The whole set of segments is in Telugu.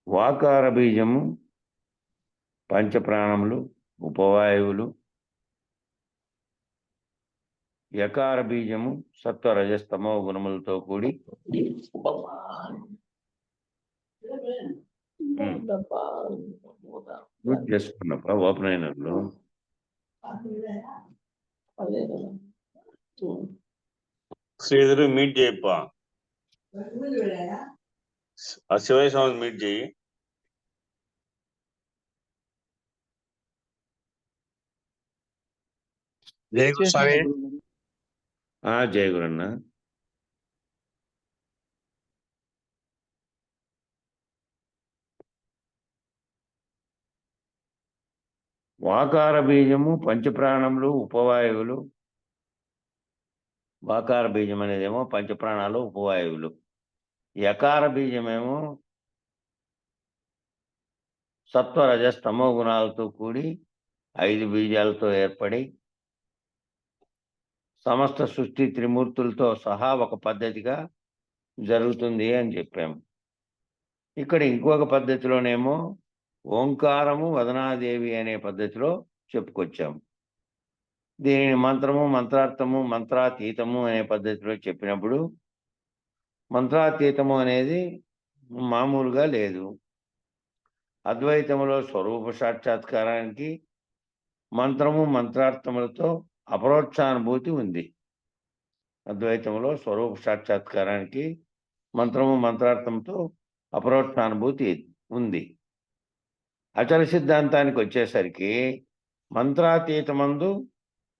వాకార బీజము, పంచప్రాణములు, ఉపవాయువులు. యకార బీజము సత్వ రజస్తమో గుణములతో కూడి చేసుకున్నప్ప ఓపెన్ అయినట్లు శ్రీధరు మీట్ చేయప్ప, ఆ శివయ్య స్వామి మీట్ చేయి. జై స్వామి. జయ గురన్న. వాకార బీజము, పంచప్రాణములు, ఉపవాయువులు. వాకార బీజం అనేదేమో పంచప్రాణాలు, ఉపవాయువులు. యకార బీజమేమో సత్వ రజస్తమో గుణాలతో కూడి 5 బీజాలతో ఏర్పడి సమస్త సృష్టి త్రిమూర్తులతో సహా ఒక పద్ధతిగా జరుగుతుంది అని చెప్పాము. ఇక్కడ ఇంకొక పద్ధతిలోనేమో ఓంకారము వదనాదేవి అనే పద్ధతిలో చెప్పుకొచ్చాము. దీనిని మంత్రము, మంత్రార్థము, మంత్రాతీతము అనే పద్ధతిలో చెప్పినప్పుడు మంత్రాతీతము అనేది మామూలుగా లేదు. అద్వైతంలో స్వరూప సాక్షాత్కారానికి మంత్రము, మంత్రార్థములతో అపరోక్షానుభూతి ఉంది. అద్వైతంలో స్వరూప సాక్షాత్కారానికి మంత్రము, మంత్రార్థంతో అపరోక్షానుభూతి ఉంది. అచల సిద్ధాంతానికి వచ్చేసరికి మంత్రాతీతమందు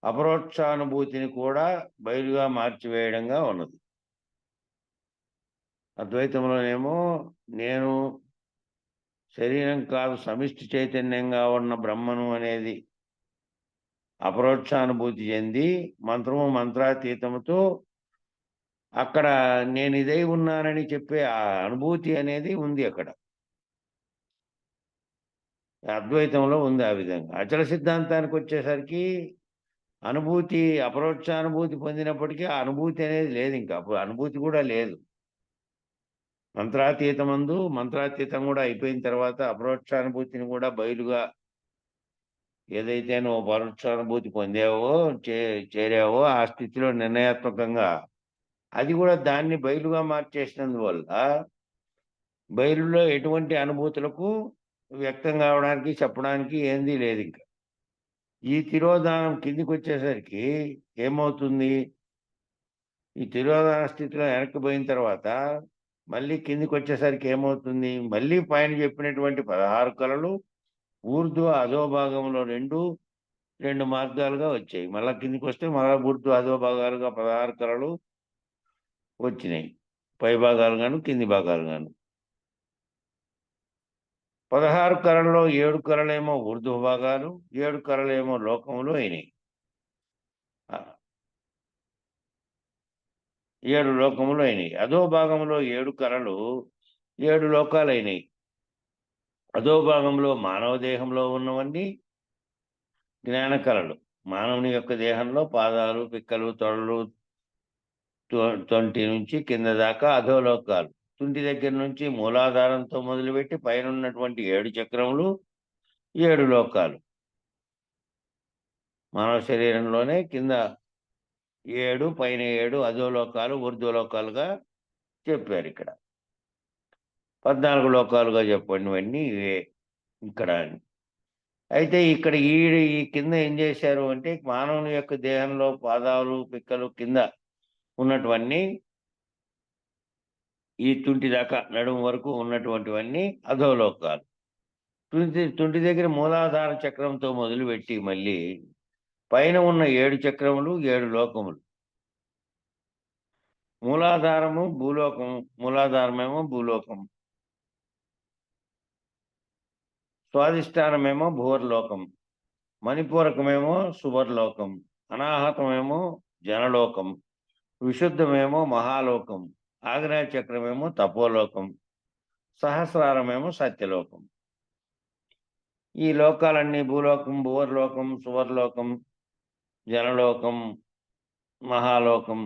అపరోక్షానుభూతిని కూడా బయలుగా మార్చివేయడంగా ఉన్నది. అద్వైతంలోనేమో నేను శరీరం కాదు సమిష్టి చైతన్యంగా ఉన్న బ్రహ్మను అనేది అపరోక్షానుభూతి చెంది మంత్రము, మంత్రాతీతముతో అక్కడ నేను ఇదై ఉన్నానని చెప్పే ఆ అనుభూతి అనేది ఉంది. అక్కడ అద్వైతంలో ఉంది ఆ విధంగా. అచల సిద్ధాంతానికి వచ్చేసరికి అనుభూతి, అపరోక్షానుభూతి పొందినప్పటికీ ఆ అనుభూతి అనేది లేదు. ఇంకా అప్పుడు అనుభూతి కూడా లేదు. మంత్రాతీతం కూడా అయిపోయిన తర్వాత అపరోక్షానుభూతిని కూడా బయలుగా ఏదైతే నువ్వు పరోక్షానుభూతి పొందావో, చేరావో ఆ స్థితిలో నిర్ణయాత్మకంగా అది కూడా దాన్ని బయలుగా మార్చేసినందువల్ల బయలులో ఎటువంటి అనుభూతులకు వ్యక్తం కావడానికి, చెప్పడానికి ఏంది లేదు. ఇంకా ఈ తిరోధానం కిందికి వచ్చేసరికి ఏమవుతుంది? ఈ తిరోధాన స్థితిలో వెనక్కి పోయిన తర్వాత మళ్ళీ కిందికి వచ్చేసరికి ఏమవుతుంది? మళ్ళీ పైన చెప్పినటువంటి 16 కళలు ఊర్ధ్వ అధోభాగంలో రెండు మార్గాలుగా వచ్చాయి. మళ్ళీ కిందికి వస్తే మళ్ళీ ఊర్ధ్వ అధోభాగాలుగా 16 కళలు వచ్చినాయి. పై భాగాలు గాను, కింది భాగాలు గాను. 16 కళల్లో 7 కళలేమో ఊర్ధ్వ భాగాలు, 7 కళలేమో లోకములు అయినాయి. 7 లోకములు అయినాయి. అధోభాగంలో 7 కళలు 7 లోకాలు అయినాయి. అధోభాగంలో మానవ దేహంలో ఉన్నవన్నీ జ్ఞాన కళలు. మానవుని యొక్క దేహంలో పాదాలు, పిక్కలు, తొడలు, తొంటి నుంచి కింద దాకా అధోలోకాలు. తుంటి దగ్గర నుంచి మూలాధారంతో మొదలుపెట్టి పైన ఉన్నటువంటి 7 చక్రములు 7 లోకాలు. మానవ శరీరంలోనే కింద 7, పైన 7 అధోలోకాలు, ఊర్ధ్వలోకాలుగా చెప్పారు. ఇక్కడ 14 లోకాలుగా చెప్పండివన్నీ ఇవే ఇక్కడ. అయితే ఇక్కడ ఈ కింద ఏం చేశారు అంటే మానవుని యొక్క దేహంలో పాదాలు, పిక్కలు కింద ఉన్నటువన్నీ ఈ తుంటి దాకా నడుము వరకు ఉన్నటువంటివన్నీ అధోలోకాలు. తుంటి దగ్గర మూలాధార చక్రంతో మొదలుపెట్టి మళ్ళీ పైన ఉన్న 7 చక్రములు 7 లోకములు. మూలాధారము భూలోకము, మూలాధారమేమో భూలోకం, స్వాధిష్టానమేమో భూవర్లోకం, మణిపూరకమేమో సువర్లోకం, అనాహతమేమో జనలోకం, విశుద్ధమేమో మహాలోకం, ఆగ్నేయ చక్రమేమో తపోలోకం, సహస్రారమేమో సత్యలోకం. ఈ లోకాలన్నీ భూలోకం, భూవర్లోకం, సువర్లోకం, జనలోకం, మహాలోకం,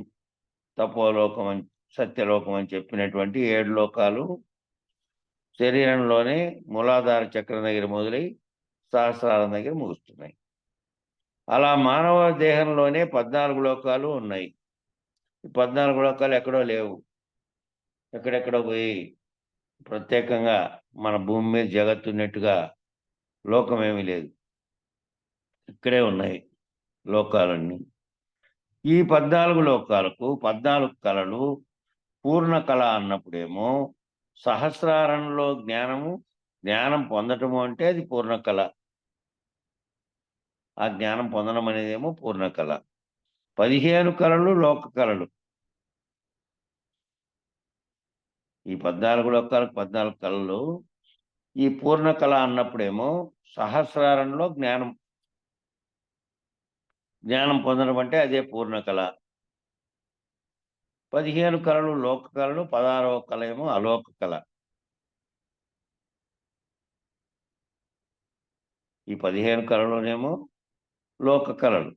తపోలోకం అని, సత్యలోకం అని చెప్పినటువంటి 7 లోకాలు శరీరంలోనే మూలాధార చక్రం దగ్గర మొదలై సహస్రారం దగ్గర ముగుస్తున్నాయి. అలా మానవ దేహంలోనే 14 లోకాలు ఉన్నాయి. ఈ 14 లోకాలు ఎక్కడో లేవు. ఎక్కడెక్కడో పోయి ప్రత్యేకంగా మన భూమి మీద జగత్తున్నట్టుగా లోకమేమీ లేదు. ఇక్కడే ఉన్నాయి లోకాలన్నీ. ఈ 14 లోకాలకు 14 కళలు పూర్ణ కళ అన్నప్పుడేమో సహస్రారంలో జ్ఞానం పొందటము అంటే అది పూర్ణ కళ. ఆ జ్ఞానం పొందడం అనేదేమో పూర్ణ కళ. 15 కళలు లోక కళలు. ఈ 14 లోకాలకు 14 కళలు. ఈ పూర్ణ కళ అన్నప్పుడేమో సహస్రారంలో జ్ఞానం పొందడం అంటే అదే పూర్ణ కళ. 15 కళలు లోక కళలు, 16వ కళ ఏమో అలోక కళ. ఈ 15 కళలోనేమో లోక కళలు,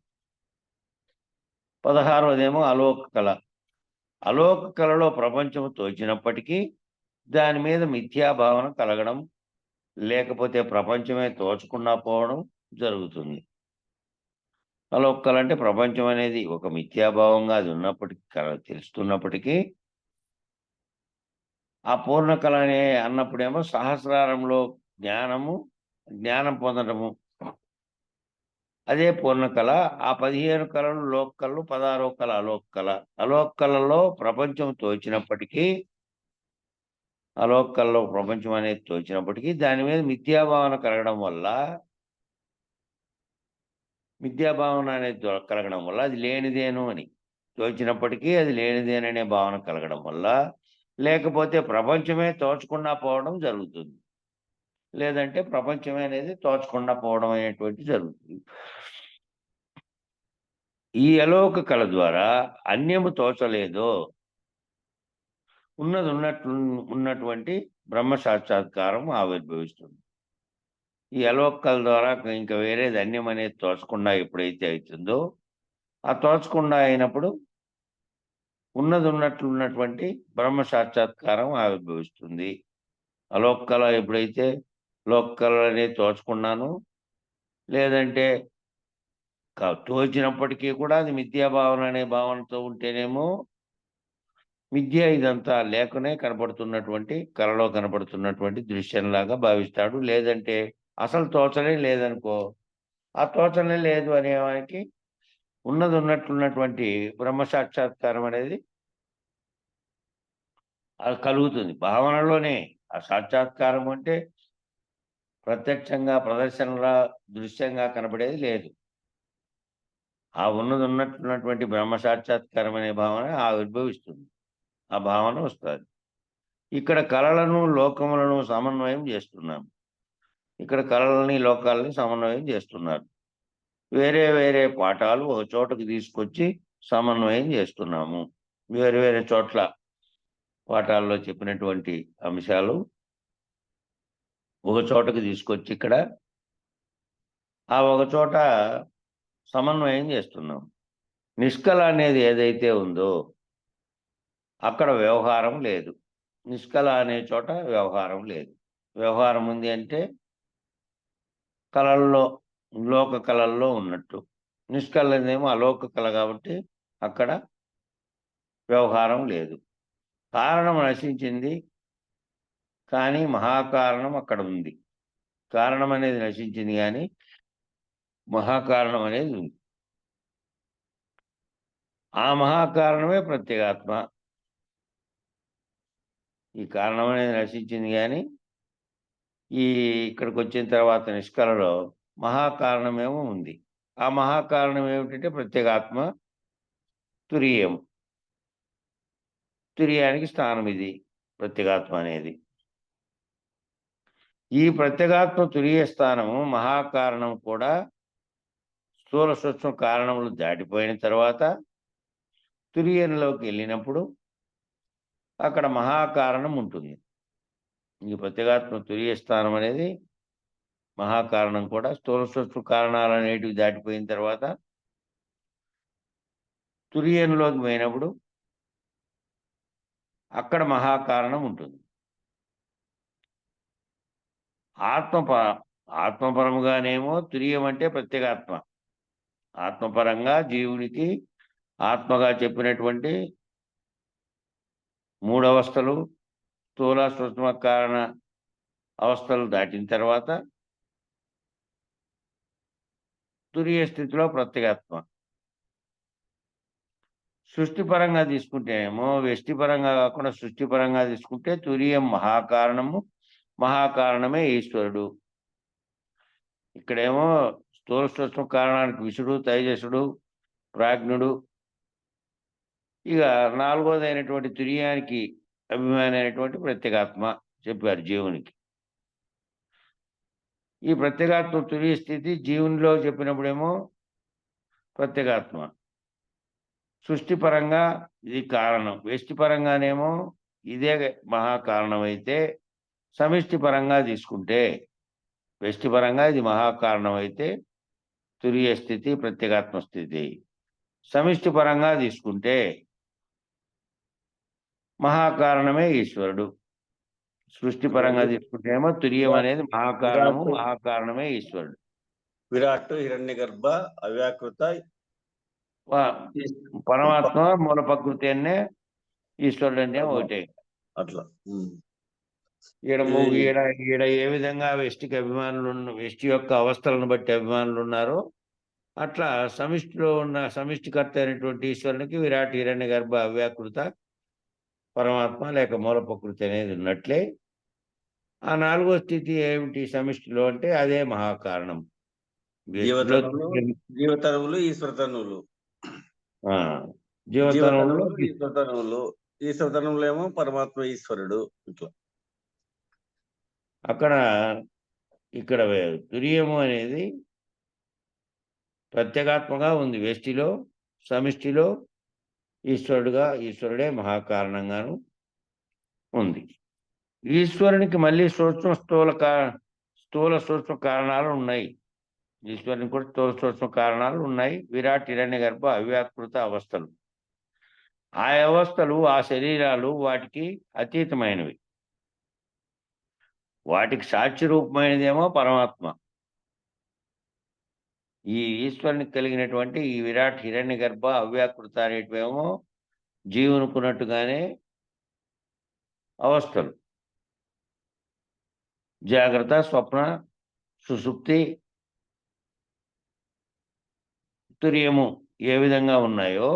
16వదేమో అలోక కళ. అలోక కళలో ప్రపంచం తోచినప్పటికీ దాని మీద మిథ్యాభావన కలగడం, లేకపోతే ప్రపంచమే తోచకుండా పోవడం జరుగుతుంది. అలోక కళ అంటే ప్రపంచం అనేది ఒక మిథ్యాభావంగా అది ఉన్నప్పటికీ తెలుస్తున్నప్పటికీ ఆ పూర్ణ కళ అన్నప్పుడేమో సహస్రారంలో జ్ఞానం పొందడము అదే పూర్ణ కళ. ఆ 15 కళలు లోక కళలు, 16వ కళ అలోక కళ. అలోక కళలో ప్రపంచం తోచినప్పటికీ అలోక కళలో ప్రపంచం అనేది తోచినప్పటికీ దాని మీద మిథ్యాభావన కలగడం వల్ల అది లేనిదేను అని తోచినప్పటికీ అది లేనిదేననే భావన కలగడం వల్ల, లేకపోతే ప్రపంచమే తోచకుండా పోవడం జరుగుతుంది. లేదంటే ప్రపంచమే అనేది తోచకుండా పోవడం అనేటువంటి జరుగుతుంది. ఈ అలోక కళ ద్వారా అన్యము తోచలేదో ఉన్నటువంటి బ్రహ్మ సాక్షాత్కారం ఆవిర్భవిస్తుంది. ఈ అలోక కళ ద్వారా ఇంకా వేరేది అన్యం అనేది తోచకుండా ఎప్పుడైతే అవుతుందో, ఆ తోచకుండా అయినప్పుడు ఉన్నటువంటి బ్రహ్మ సాక్షాత్కారం ఆవిర్భవిస్తుంది. అలోక కళ ఎప్పుడైతే లోక కళ అనేది తోచకున్నాను, లేదంటే తోచినప్పటికీ కూడా అది మిథ్యాభావన అనే భావనతో ఉంటేనేమో మిథ్య ఇదంతా లేకనే కనపడుతున్నటువంటి కళలో కనపడుతున్నటువంటి దృశ్యంలాగా భావిస్తాడు. లేదంటే అసలు తోచనే లేదనుకో, ఆ తోచనే లేదు అనేవానికి ఉన్నట్టున్నటువంటి బ్రహ్మ సాక్షాత్కారం అనేది అది కలుగుతుంది. భావనలోనే ఆ సాక్షాత్కారం అంటే ప్రత్యక్షంగా ప్రదర్శనలా దృశ్యంగా కనపడేది లేదు. ఆ ఉన్నట్టున్నటువంటి బ్రహ్మ సాక్షాత్కారం అనే భావన ఆవిర్భవిస్తుంది. ఆ భావన వస్తుంది. ఇక్కడ కళలను లోకములను సమన్వయం చేస్తున్నాం. ఇక్కడ కళలని లోకాలని సమన్వయం చేస్తున్నారు. వేరే వేరే పాఠాలు ఒక చోటకు తీసుకొచ్చి సమన్వయం చేస్తున్నాము. వేరే వేరే చోట్ల పాఠాల్లో చెప్పినటువంటి అంశాలు ఒక చోటకు తీసుకొచ్చి ఇక్కడ ఆ ఒక చోట సమన్వయం చేస్తున్నాం. నిష్కళ అనేది ఏదైతే ఉందో అక్కడ వ్యవహారం లేదు. నిష్కళ అనే చోట వ్యవహారం లేదు. వ్యవహారం ఉంది అంటే కళల్లో లోక కళల్లో ఉన్నట్టు. నిష్కళనేమో అలోక కళ కాబట్టి అక్కడ వ్యవహారం లేదు. కారణం నశించింది, కానీ మహాకారణం అక్కడ ఉంది. కారణం అనేది నశించింది కానీ మహాకారణం అనేది ఉంది. ఆ మహాకారణమే ప్రత్యేగాత్మ. ఈ కారణం అనేది నశించింది కానీ ఇక్కడికి వచ్చిన తర్వాత నిష్కళలో మహాకారణమేమో ఉంది. ఆ మహాకారణం ఏమిటంటే ప్రత్యేగాత్మ తురియం. తురియానికి స్థానం ఇది ప్రత్యేగాత్మ అనేది. ఈ ప్రత్యేగాత్మ తురియ స్థానము మహాకారణం కూడా స్థూల సూక్ష్మ కారణములు దాటిపోయిన తర్వాత తురియంలోకి వెళ్ళినప్పుడు అక్కడ మహాకారణం ఉంటుంది. ఈ ప్రత్యేగాత్మ తురియ స్థానం అనేది మహాకారణం కూడా స్థూల సూక్ష్మ కారణాలు అనేటివి దాటిపోయిన తర్వాత తురియంలోకి పోయినప్పుడు అక్కడ మహాకారణం ఉంటుంది. ఆత్మపరముగానేమో తురియం అంటే ప్రత్యేగాత్మ. ఆత్మపరంగా జీవునికి ఆత్మగా చెప్పినటువంటి మూడవస్థలు, స్థూల సూక్ష్మ కారణ అవస్థలు దాటిన తర్వాత తురియ స్థితిలో ప్రత్యేగాత్మ. సృష్టిపరంగా తీసుకుంటేనేమో వ్యష్టిపరంగా కాకుండా సృష్టిపరంగా తీసుకుంటే తురియం మహాకారణము, మహాకారణమే ఈశ్వరుడు. ఇక్కడేమో స్థూల సూక్ష్మ కారణానికి విషుడు, తైజసుడు, ప్రాజ్ఞుడు. ఇక నాలుగోది అయినటువంటి తురియానికి అభిమాని అయినటువంటి ప్రత్యేగాత్మ చెప్పారు జీవునికి. ఈ ప్రత్యేగాత్మ తురియ స్థితి జీవునిలో చెప్పినప్పుడేమో ప్రత్యేగాత్మ. సృష్టిపరంగా ఇది కారణం, వ్యష్టిపరంగానేమో ఇదే మహాకారణం అయితే, సమిష్టి పరంగా తీసుకుంటే వ్యష్టిపరంగా ఇది మహాకారణం అయితే తురియ స్థితి ప్రత్యేగాత్మ స్థితి. సమిష్టి పరంగా తీసుకుంటే మహాకారణమే ఈశ్వరుడు. సృష్టిపరంగా తీసుకుంటే ఏమో తురియం అనేది మహాకారణము, మహాకారణమే ఈశ్వరుడు. విరాట్, హిరణ్య గర్భ, అవ్యాకృత, పరమాత్మ మూల ప్రకృతి అనే ఈశ్వరుడు అంటే ఒకటే. అట్లా ఈడ ఏ విధంగా వ్యష్టికి అభిమానులు వ్యష్టి యొక్క అవస్థలను బట్టి అభిమానులు ఉన్నారో అట్లా సమిష్టిలో ఉన్న సమిష్టికర్త అయినటువంటి ఈశ్వరునికి విరాట్, హిరణ్య గర్భ, అవ్యాకృత, పరమాత్మ లేక మూల ప్రకృతి అనేది ఉన్నట్లే ఆ నాలుగో స్థితి ఏమిటి సమిష్టిలో అంటే అదే మహాకారణం. జీవతనువులు, ఈశ్వరతనువులు. జీవతనువులు, ఈశ్వరతనువులు. ఈశ్వరతనువులు ఏమో పరమాత్మ ఈశ్వరుడు. ఇట్లా ఇక్కడ తురియము అనేది ప్రత్యేగాత్మగా ఉంది. వ్యష్టిలో, సమిష్టిలో ఈశ్వరుడే మహాకారణంగాను ఉంది. ఈశ్వరునికి మళ్ళీ స్థూల సూక్ష్మ కారణాలు ఉన్నాయి. ఈశ్వరునికి కూడా స్థూల సూక్ష్మ కారణాలు ఉన్నాయి. విరాట్, హిరణ్య గర్భ, అవ్యాకృత అవస్థలు. ఆ అవస్థలు, ఆ శరీరాలు వాటికి అతీతమైనవి. వాటికి సాక్షి రూపమైనదేమో పరమాత్మ. ఈ ఈశ్వరునికి కలిగినటువంటి ఈ విరాట్, హిరణ్య గర్భ, అవ్యాకృత అనేటివేమో జీవునుకున్నట్టుగానే అవస్థలు. జాగ్రత్త, స్వప్న, సుషుప్తి, తురియము ఏ విధంగా ఉన్నాయో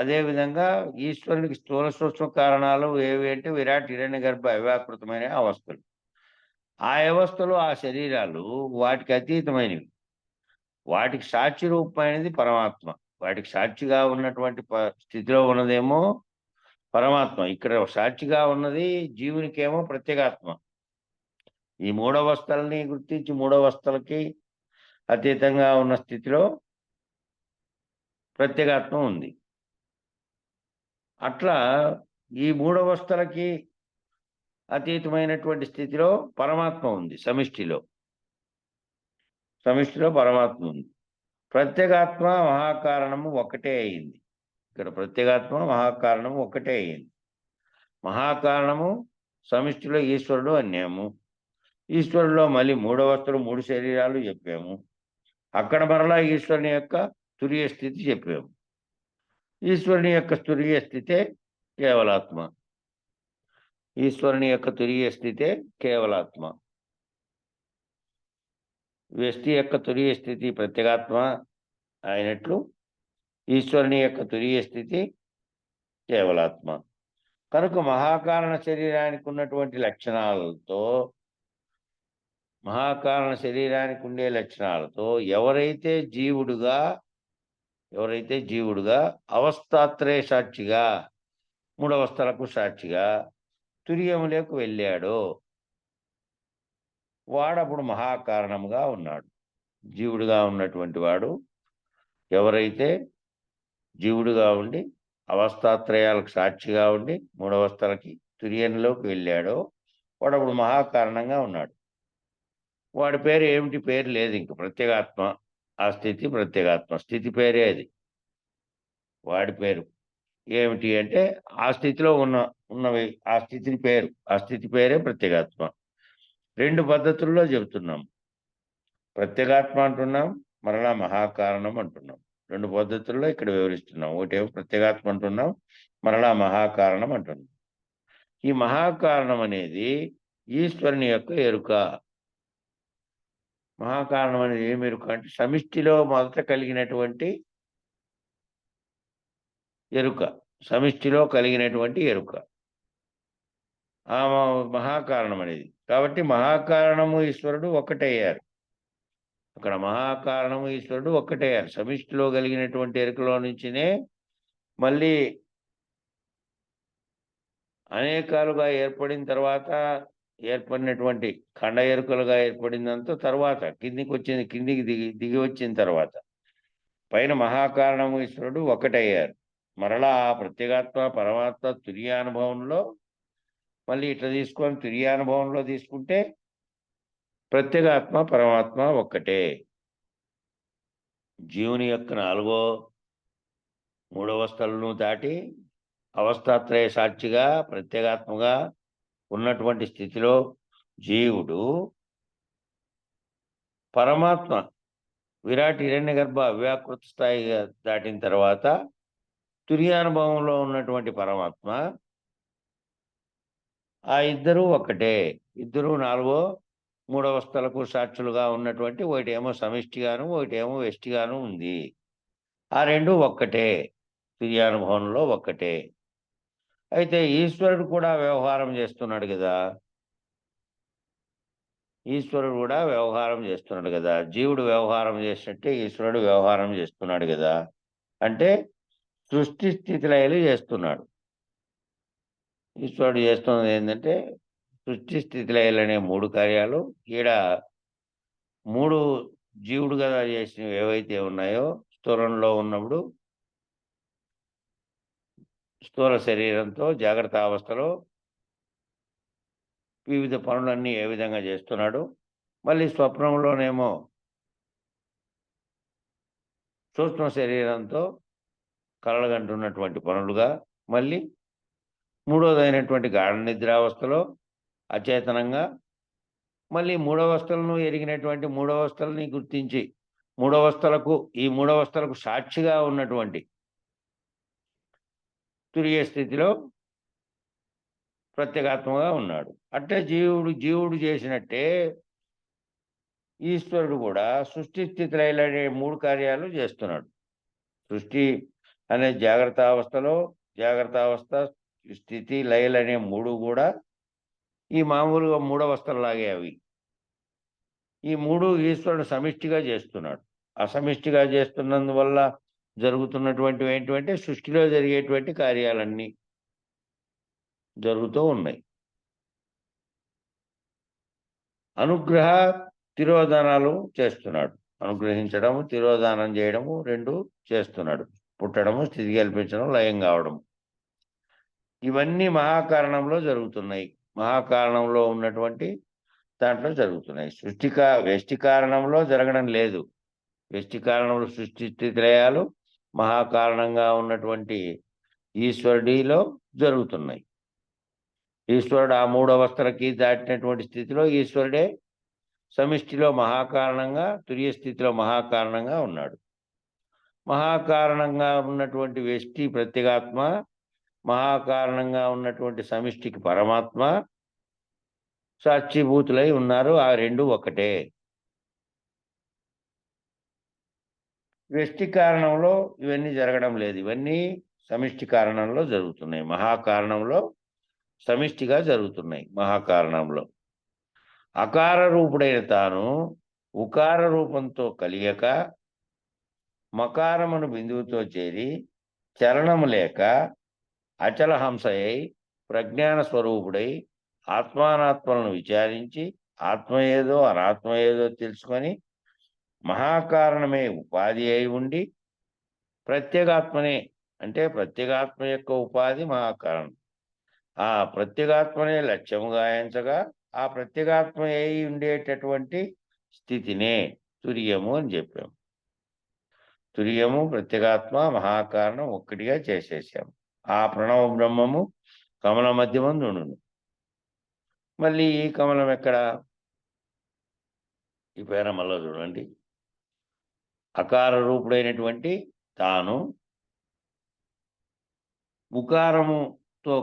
అదేవిధంగా ఈశ్వరునికి స్థూల సూక్ష్మ కారణాలు ఏవి అంటే విరాట్, హిరణ్య గర్భ, అవ్యాకృతమైన అవస్థలు. ఆ అవస్థలు, ఆ శరీరాలు వాటికి అతీతమైనవి. వాటికి సాక్షి రూపమైనది పరమాత్మ. వాటికి సాక్షిగా ఉన్నటువంటి స్థితిలో ఉన్నదేమో పరమాత్మ. ఇక్కడ సాక్షిగా ఉన్నది జీవునికేమో ప్రత్యేగాత్మ. ఈ మూడవస్థల్ని గుర్తించి మూడవస్థలకి అతీతంగా ఉన్న స్థితిలో ప్రత్యేగాత్మ ఉంది. అట్లా ఈ మూడవస్థలకి అతీతమైనటువంటి స్థితిలో పరమాత్మ ఉంది. సమిష్టిలో పరమాత్మ ఉంది. ప్రత్యేగాత్మ మహాకారణము ఒకటే అయింది. ఇక్కడ ప్రత్యేగాత్మ మహాకారణము ఒకటే అయింది. మహాకారణము సమిష్టిలో ఈశ్వరుడు అన్నాము. ఈశ్వరులో మళ్ళీ మూడవస్థలు, మూడు శరీరాలు చెప్పాము. అక్కడ మరలా ఈశ్వరుని యొక్క తురియ స్థితి చెప్పాము. ఈశ్వరుని యొక్క తురియ స్థితే కేవలాత్మ. ఈశ్వరుని యొక్క తురియ స్థితే కేవలాత్మ. వ్యష్టి యొక్క తురియ స్థితి ప్రత్యేగాత్మ అయినట్లు ఈశ్వరుని యొక్క తురియ స్థితి కేవలాత్మ. కనుక మహాకారణ శరీరానికి ఉన్నటువంటి లక్షణాలతో, మహాకారణ శరీరానికి ఉండే లక్షణాలతో ఎవరైతే జీవుడుగా అవస్థాత్రయ సాక్షిగా, మూడవస్థలకు సాక్షిగా తురియములకు వెళ్ళాడో వాడప్పుడు మహాకారణముగా ఉన్నాడు. జీవుడుగా ఉన్నటువంటి వాడు ఎవరైతే జీవుడుగా ఉండి అవస్థాత్రయాలకు సాక్షిగా ఉండి మూడవస్థలకి తురియంలోకి వెళ్ళాడో వాడప్పుడు మహాకారణంగా ఉన్నాడు. వాడి పేరు ఏమిటి? పేరు లేదు. ఇంక ప్రత్యేగాత్మ. ఆ స్థితి ప్రత్యేగాత్మ స్థితి పేరే అది. వాడి పేరు ఏమిటి అంటే ఆ స్థితిలో ఉన్నవి ఆ స్థితి పేరే ప్రత్యేగాత్మ. 2 పద్ధతుల్లో చెబుతున్నాం. ప్రత్యేగాత్మ అంటున్నాం, మరలా మహాకారణం అంటున్నాం. 2 పద్ధతుల్లో ఇక్కడ వివరిస్తున్నాం. ఒకటేమో ప్రత్యేగాత్మ అంటున్నాం, మరలా మహాకారణం అంటున్నాం. ఈ మహాకారణం అనేది ఈశ్వరుని యొక్క ఎరుక. మహాకారణం అనేది ఏమి ఎరుక అంటే సమిష్టిలో మొదట కలిగినటువంటి ఎరుక. సమిష్టిలో కలిగినటువంటి ఎరుక. ఆ మహాకారణం అనేది. కాబట్టి మహాకారణము, ఈశ్వరుడు ఒక్కటయ్యారు. అక్కడ మహాకారణము, ఈశ్వరుడు ఒక్కటయ్యారు. సమిష్టిలో కలిగినటువంటి ఎరుకలో నుంచినే మళ్ళీ అనేకాలుగా ఏర్పడిన తర్వాత ఏర్పడినటువంటి ఖండ ఎరుకలుగా ఏర్పడిందంతా తర్వాత కిందికి దిగి వచ్చిన తర్వాత పైన మహాకారణము, ఈశ్వరుడు ఒక్కటయ్యారు. మరలా ఆ ప్రత్యేగాత్మ పరమాత్మ తుర్యానుభవంలో మళ్ళీ ఇట్లా తీసుకొని తుర్యానుభవంలో తీసుకుంటే ప్రత్యేగాత్మ పరమాత్మ ఒక్కటే. జీవుని యొక్క 4వ 3వ అవస్థలను దాటి అవస్థాత్రయ సాక్షిగా ప్రత్యేగాత్మగా ఉన్నటువంటి స్థితిలో జీవుడు పరమాత్మ విరాట్ హిరణ్యగర్భ అవ్యాకృత స్థాయిగా దాటిన తర్వాత తుర్యానుభవంలో ఉన్నటువంటి పరమాత్మ ఆ ఇద్దరు ఒక్కటే. ఇద్దరు 3వ అవస్థలకు సాక్షులుగా ఉన్నటువంటి ఒకటేమో సమిష్టిగాను ఒకటేమో వెష్టిగాను ఉంది. ఆ 2 ఒక్కటే, తుర్యానుభవంలో ఒక్కటే. అయితే ఈశ్వరుడు కూడా వ్యవహారం చేస్తున్నాడు కదా. ఈశ్వరుడు కూడా వ్యవహారం చేస్తున్నాడు కదా. జీవుడు వ్యవహారం చేసినట్టే ఈశ్వరుడు వ్యవహారం చేస్తున్నాడు కదా. అంటే సృష్టి స్థితి లయలు చేస్తున్నాడు. ఈశ్వరుడు చేస్తున్నది ఏంటంటే సృష్టి స్థితి లయలు అనే 3 కార్యాలు. ఈడ 3 జీవుడు కదా చేసినవి ఏవైతే ఉన్నాయో స్థూలంలో ఉన్నప్పుడు స్థూల శరీరంతో జాగ్రత్త అవస్థలో వివిధ పనులన్నీ ఏ విధంగా చేస్తున్నాడు. మళ్ళీ స్వప్నంలోనేమో సూక్ష్మ శరీరంతో కలలుగంటున్నటువంటి పనులుగా, మళ్ళీ మూడోదైనటువంటి గాఢ నిద్రావస్థలో అచేతనంగా, మళ్ళీ మూడవస్థలను ఎరిగినటువంటి మూడవస్థలని గుర్తించి ఈ మూడవస్థలకు సాక్షిగా ఉన్నటువంటి తురియ స్థితిలో ప్రత్యేగాత్మగా ఉన్నాడు. అంటే జీవుడు చేసినట్టే ఈశ్వరుడు కూడా సృష్టి స్థితి లయలు అనే 3 కార్యాలు చేస్తున్నాడు. సృష్టి అనే జాగ్రత్త అవస్థ స్థితి లయలు అనే 3 కూడా ఈ మామూలుగా 3 అవస్థలలాగే అవి. ఈ 3 ఈశ్వరుడు సమిష్టిగా చేస్తున్నాడు. అసమిష్టిగా చేస్తున్నందువల్ల జరుగుతున్నటువంటివి ఏంటంటే సృష్టిలో జరిగేటువంటి కార్యాలన్నీ జరుగుతూ ఉన్నాయి. అనుగ్రహ తిరోధానాలు చేస్తున్నాడు. అనుగ్రహించడము, తిరోధానం చేయడము 2 చేస్తున్నాడు. పుట్టడము, స్థితి కల్పించడం, లయం కావడం, ఇవన్నీ మహాకారణంలో జరుగుతున్నాయి. మహాకారణంలో ఉన్నటువంటి దాంట్లో జరుగుతున్నాయి. వ్యష్టి కారణంలో జరగడం లేదు. వ్యష్టి కారణంలో సృష్టి స్థితి లయాలు మహాకారణంగా ఉన్నటువంటి ఈశ్వరుడిలో జరుగుతున్నాయి. ఈశ్వరుడు ఆ 3 అవస్థలకి దాటినటువంటి స్థితిలో ఈశ్వరుడే సమిష్టిలో మహాకారణంగా, తురియ స్థితిలో మహాకారణంగా ఉన్నాడు. మహాకారణంగా ఉన్నటువంటి వ్యష్టి ప్రత్యేగాత్మ, మహాకారణంగా ఉన్నటువంటి సమిష్టికి పరమాత్మ సాక్షిభూతులై ఉన్నారు. ఆ 2 ఒకటే. వ్యష్టి కారణంలో ఇవన్నీ జరగడం లేదు. ఇవన్నీ సమిష్టి కారణంలో జరుగుతున్నాయి. మహాకారణంలో సమిష్టిగా జరుగుతున్నాయి. మహాకారణంలో అకార రూపుడైన తాను ఉకార రూపంతో కలియక మకారమును బిందువుతో చేరి చలనము లేక అచల హంసయై ప్రజ్ఞాన స్వరూపుడై ఆత్మానాత్మలను విచారించి ఆత్మ ఏదో అనాత్మ ఏదో తెలుసుకొని మహాకారణమే ఉపాధి అయి ఉండి ప్రత్యేగాత్మనే, అంటే ప్రత్యేగాత్మ యొక్క ఉపాధి మహాకారణం, ఆ ప్రత్యేగాత్మనే లక్ష్యముగా ఎంచగా ఆ ప్రత్యేగాత్మ అయి ఉండేటటువంటి స్థితినే తురియము అని చెప్పాము. తురియము ప్రత్యేగాత్మ మహాకారణం ఒక్కటిగా చేసేసాం. ఆ ప్రణవ బ్రహ్మము కమల మధ్యమందు ఉండును. మళ్ళీ ఈ కమలం ఎక్కడ? ఈ పేర మళ్ళా చూడండి. అకార రూపుడైనటువంటి తాను ఉకారముతో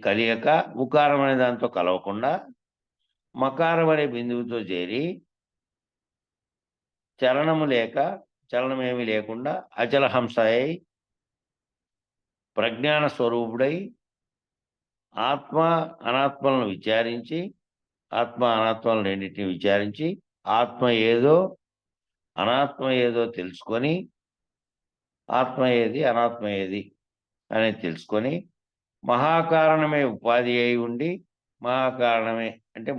కలియక ఉకారం అనే దాంతో కలవకుండా మకారం అనే బిందువుతో చేరి చలనమేమీ లేకుండా అచల హంస అయి ప్రజ్ఞాన స్వరూపుడై ఆత్మ అనాత్మలను విచారించి ఆత్మ అనాత్మలను రెండింటిని విచారించి ఆత్మ ఏదో అనాత్మ ఏదో తెలుసుకొని ఆత్మ ఏది అనాత్మ ఏది అనేది తెలుసుకొని మహాకారణమే ఉపాధి అయి ఉండి మహాకారణమే అంటే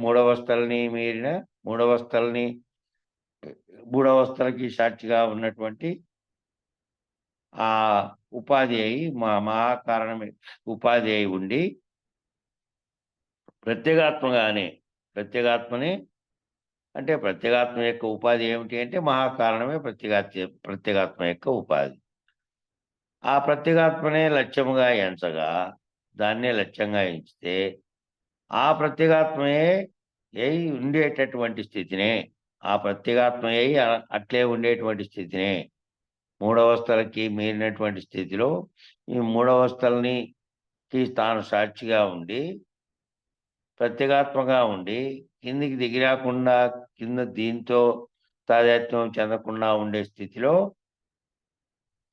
మూడవస్థలకి సాక్షిగా ఉన్నటువంటి ఆ ఉపాధి అయి మహాకారణమే ఉపాధి అయి ఉండి ప్రత్యేగాత్మనే అంటే ప్రత్యేగాత్మ యొక్క ఉపాధి ఏమిటి అంటే మహాకారణమే ప్రత్యేగాత్మ యొక్క ఉపాధి. ఆ ప్రత్యేగాత్మనే లక్ష్యముగా ఎంచగా దాన్నే లక్ష్యంగా ఎంచితే ఆ ప్రత్యేగాత్మయే అయి ఉండేటటువంటి స్థితినే ఆ ప్రత్యేగాత్మయే అట్లే ఉండేటువంటి స్థితినే మూడవస్థలకి మీరినటువంటి స్థితిలో ఈ మూడవస్థలని తాను సాక్షిగా ఉండి ప్రత్యేగాత్మగా ఉండి కిందికి దిగిరాకుండా కింద దీంతో తాదాత్మ్యం చెందకుండా ఉండే స్థితిలో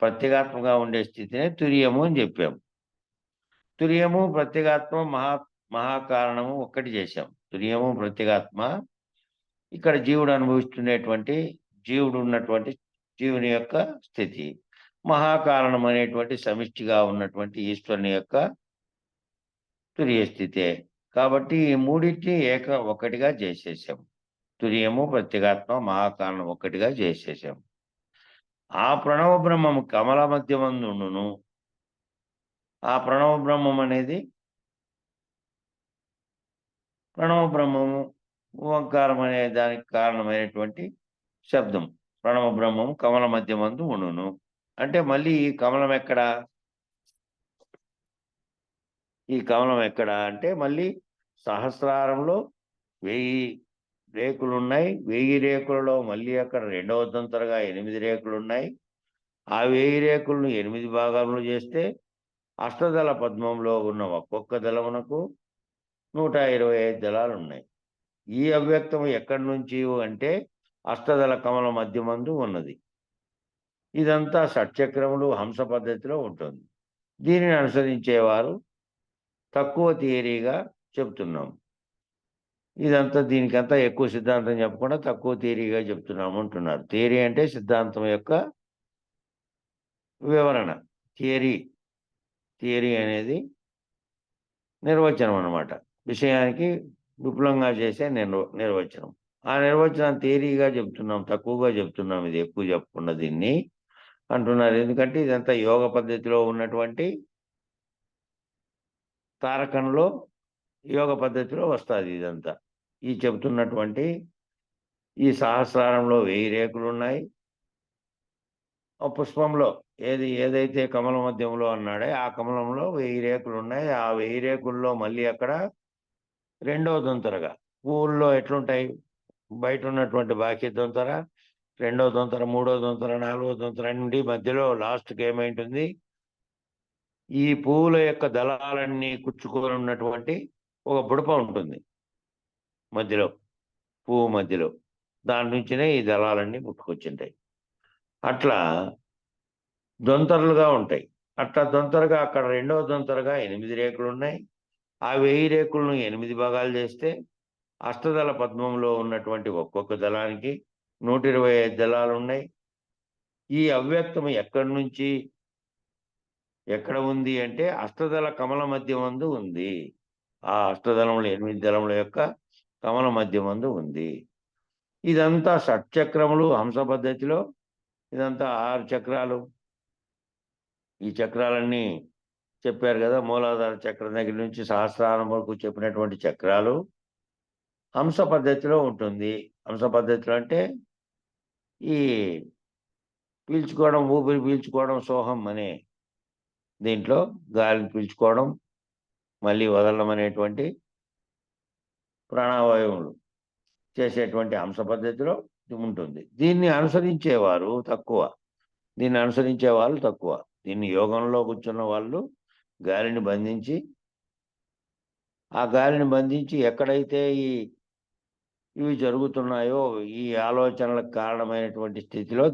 ప్రత్యేగాత్మగా ఉండే స్థితినే తురియము అని చెప్పాము. తురియము ప్రత్యేగాత్మ మహాకారణము ఒక్కటి చేశాం. తురియము ప్రత్యేగాత్మ ఇక్కడ జీవుడు ఉన్నటువంటి జీవుని యొక్క స్థితి మహాకారణం అనేటువంటి సమిష్టిగా ఉన్నటువంటి ఈశ్వరుని యొక్క తురియ స్థితే. కాబట్టి ఈ మూడింటిని ఒక్కటిగా చేసేసాం. తురియము ప్రత్యేగాత్మ మహాకారణం ఒక్కటిగా చేసేసాం. ఆ ప్రణవ బ్రహ్మము కమల మధ్యమందుండును. ఆ ప్రణవ బ్రహ్మం అనేది ప్రణవ బ్రహ్మము ఓంకారం అనే దానికి కారణమైనటువంటి శబ్దం. ప్రణవ బ్రహ్మము కమల మధ్యమందు ఉండును అంటే మళ్ళీ ఈ కమలం ఎక్కడ అంటే మళ్ళీ సహస్రారంలో 1000 రేకులున్నాయి. 1000 రేకులలో మళ్ళీ అక్కడ రెండవ దంతరగా 8 రేకులున్నాయి. ఆ 1000 రేకులను 8 భాగాలు చేస్తే అష్టదళ పద్మంలో ఉన్న ఒక్కొక్క దళమునకు 125 దళాలున్నాయి. ఈ అవ్యక్తం ఎక్కడి నుంచి అంటే అష్టదళ కమల మధ్యమందు ఉన్నది. ఇదంతా షట్చక్రములు హంస పద్ధతిలో ఉంటుంది. దీనిని అనుసరించేవారు తక్కువ థియరీగా చెప్తున్నాం. దీనికంతా ఎక్కువ సిద్ధాంతం చెప్పకుండా తక్కువ థియరీగా చెప్తున్నాము అంటున్నారు. థియరీ అంటే సిద్ధాంతం యొక్క వివరణ. థియరీ అనేది నిర్వచనం అన్నమాట. విషయానికి విపులంగా చేసే నిర్వచనం. ఆ నిర్వచనం థియరీగా చెప్తున్నాం, తక్కువగా చెప్తున్నాం. ఇది ఎక్కువ చెప్పకుండా దీన్ని అంటున్నారు. ఎందుకంటే ఇదంతా యోగ పద్ధతిలో ఉన్నటువంటి తారకంలో యోగ పద్ధతిలో వస్తుంది ఇదంతా. ఈ చెబుతున్నటువంటి ఈ సహస్రారంలో 1000 రేకులున్నాయి. ఆ పుష్పంలో ఏదైతే కమల మధ్యంలో అన్నాడే ఆ కమలంలో 1000 రేకులున్నాయి. ఆ 1000 రేకుల్లో మళ్ళీ అక్కడ రెండవ దొంతరగా పువ్వుల్లో ఎట్లుంటాయి బయట ఉన్నటువంటి బాకీ దొంతర, రెండవ దొంతర, మూడవ దొంతర, నాలుగవ దొంతర నుండి మధ్యలో లాస్ట్కి ఏమైంటుంది ఈ పువ్వుల యొక్క దళాలన్నీ కుచ్చుకొని ఉన్నటువంటి ఒక బుడప ఉంటుంది మధ్యలో, పువ్వు మధ్యలో. దాని నుంచినే ఈ దళాలన్నీ పుట్టుకొచ్చింటాయి. అట్లా దొంతరలుగా ఉంటాయి. అట్లా దొంతరగా అక్కడ రెండవ దొంతరగా 8 రేకులు ఉన్నాయి. ఆ 1000 రేకులను 8 భాగాలు చేస్తే అష్టదళ పద్మంలో ఉన్నటువంటి ఒక్కొక్క దళానికి 125 దళాలు ఉన్నాయి. ఈ అవ్యక్తం ఎక్కడ ఉంది అంటే అష్టదళ కమల మధ్యమందు ఉంది. ఆ అష్టదళములు 8 దళముల యొక్క కమల మధ్యమందు ఉంది. ఇదంతా షట్చక్రములు హంస పద్ధతిలో. ఇదంతా 6 చక్రాలు. ఈ చక్రాలన్నీ చెప్పారు కదా, మూలాధార చక్రం దగ్గర నుంచి సహస్రారం వరకు చెప్పినటువంటి చక్రాలు హంస పద్ధతిలో ఉంటుంది. హంస పద్ధతిలో అంటే ఈ పీల్చుకోవడం, ఊపిరి పీల్చుకోవడం సోహం అనే దీంట్లో గాలిని పీల్చుకోవడం, మళ్ళీ వదలడం అనేటువంటి ప్రాణాయామములు చేసేటువంటి అంశ పద్ధతిలో ఉంటుంది. దీన్ని అనుసరించేవారు తక్కువ. దీన్ని వాళ్ళు తక్కువ. దీన్ని యోగంలో కూర్చున్న వాళ్ళు గాలిని బంధించి, ఆ గాలిని బంధించి ఎక్కడైతే ఇవి జరుగుతున్నాయో, ఈ ఆలోచనలకు కారణమైనటువంటి స్థితిలో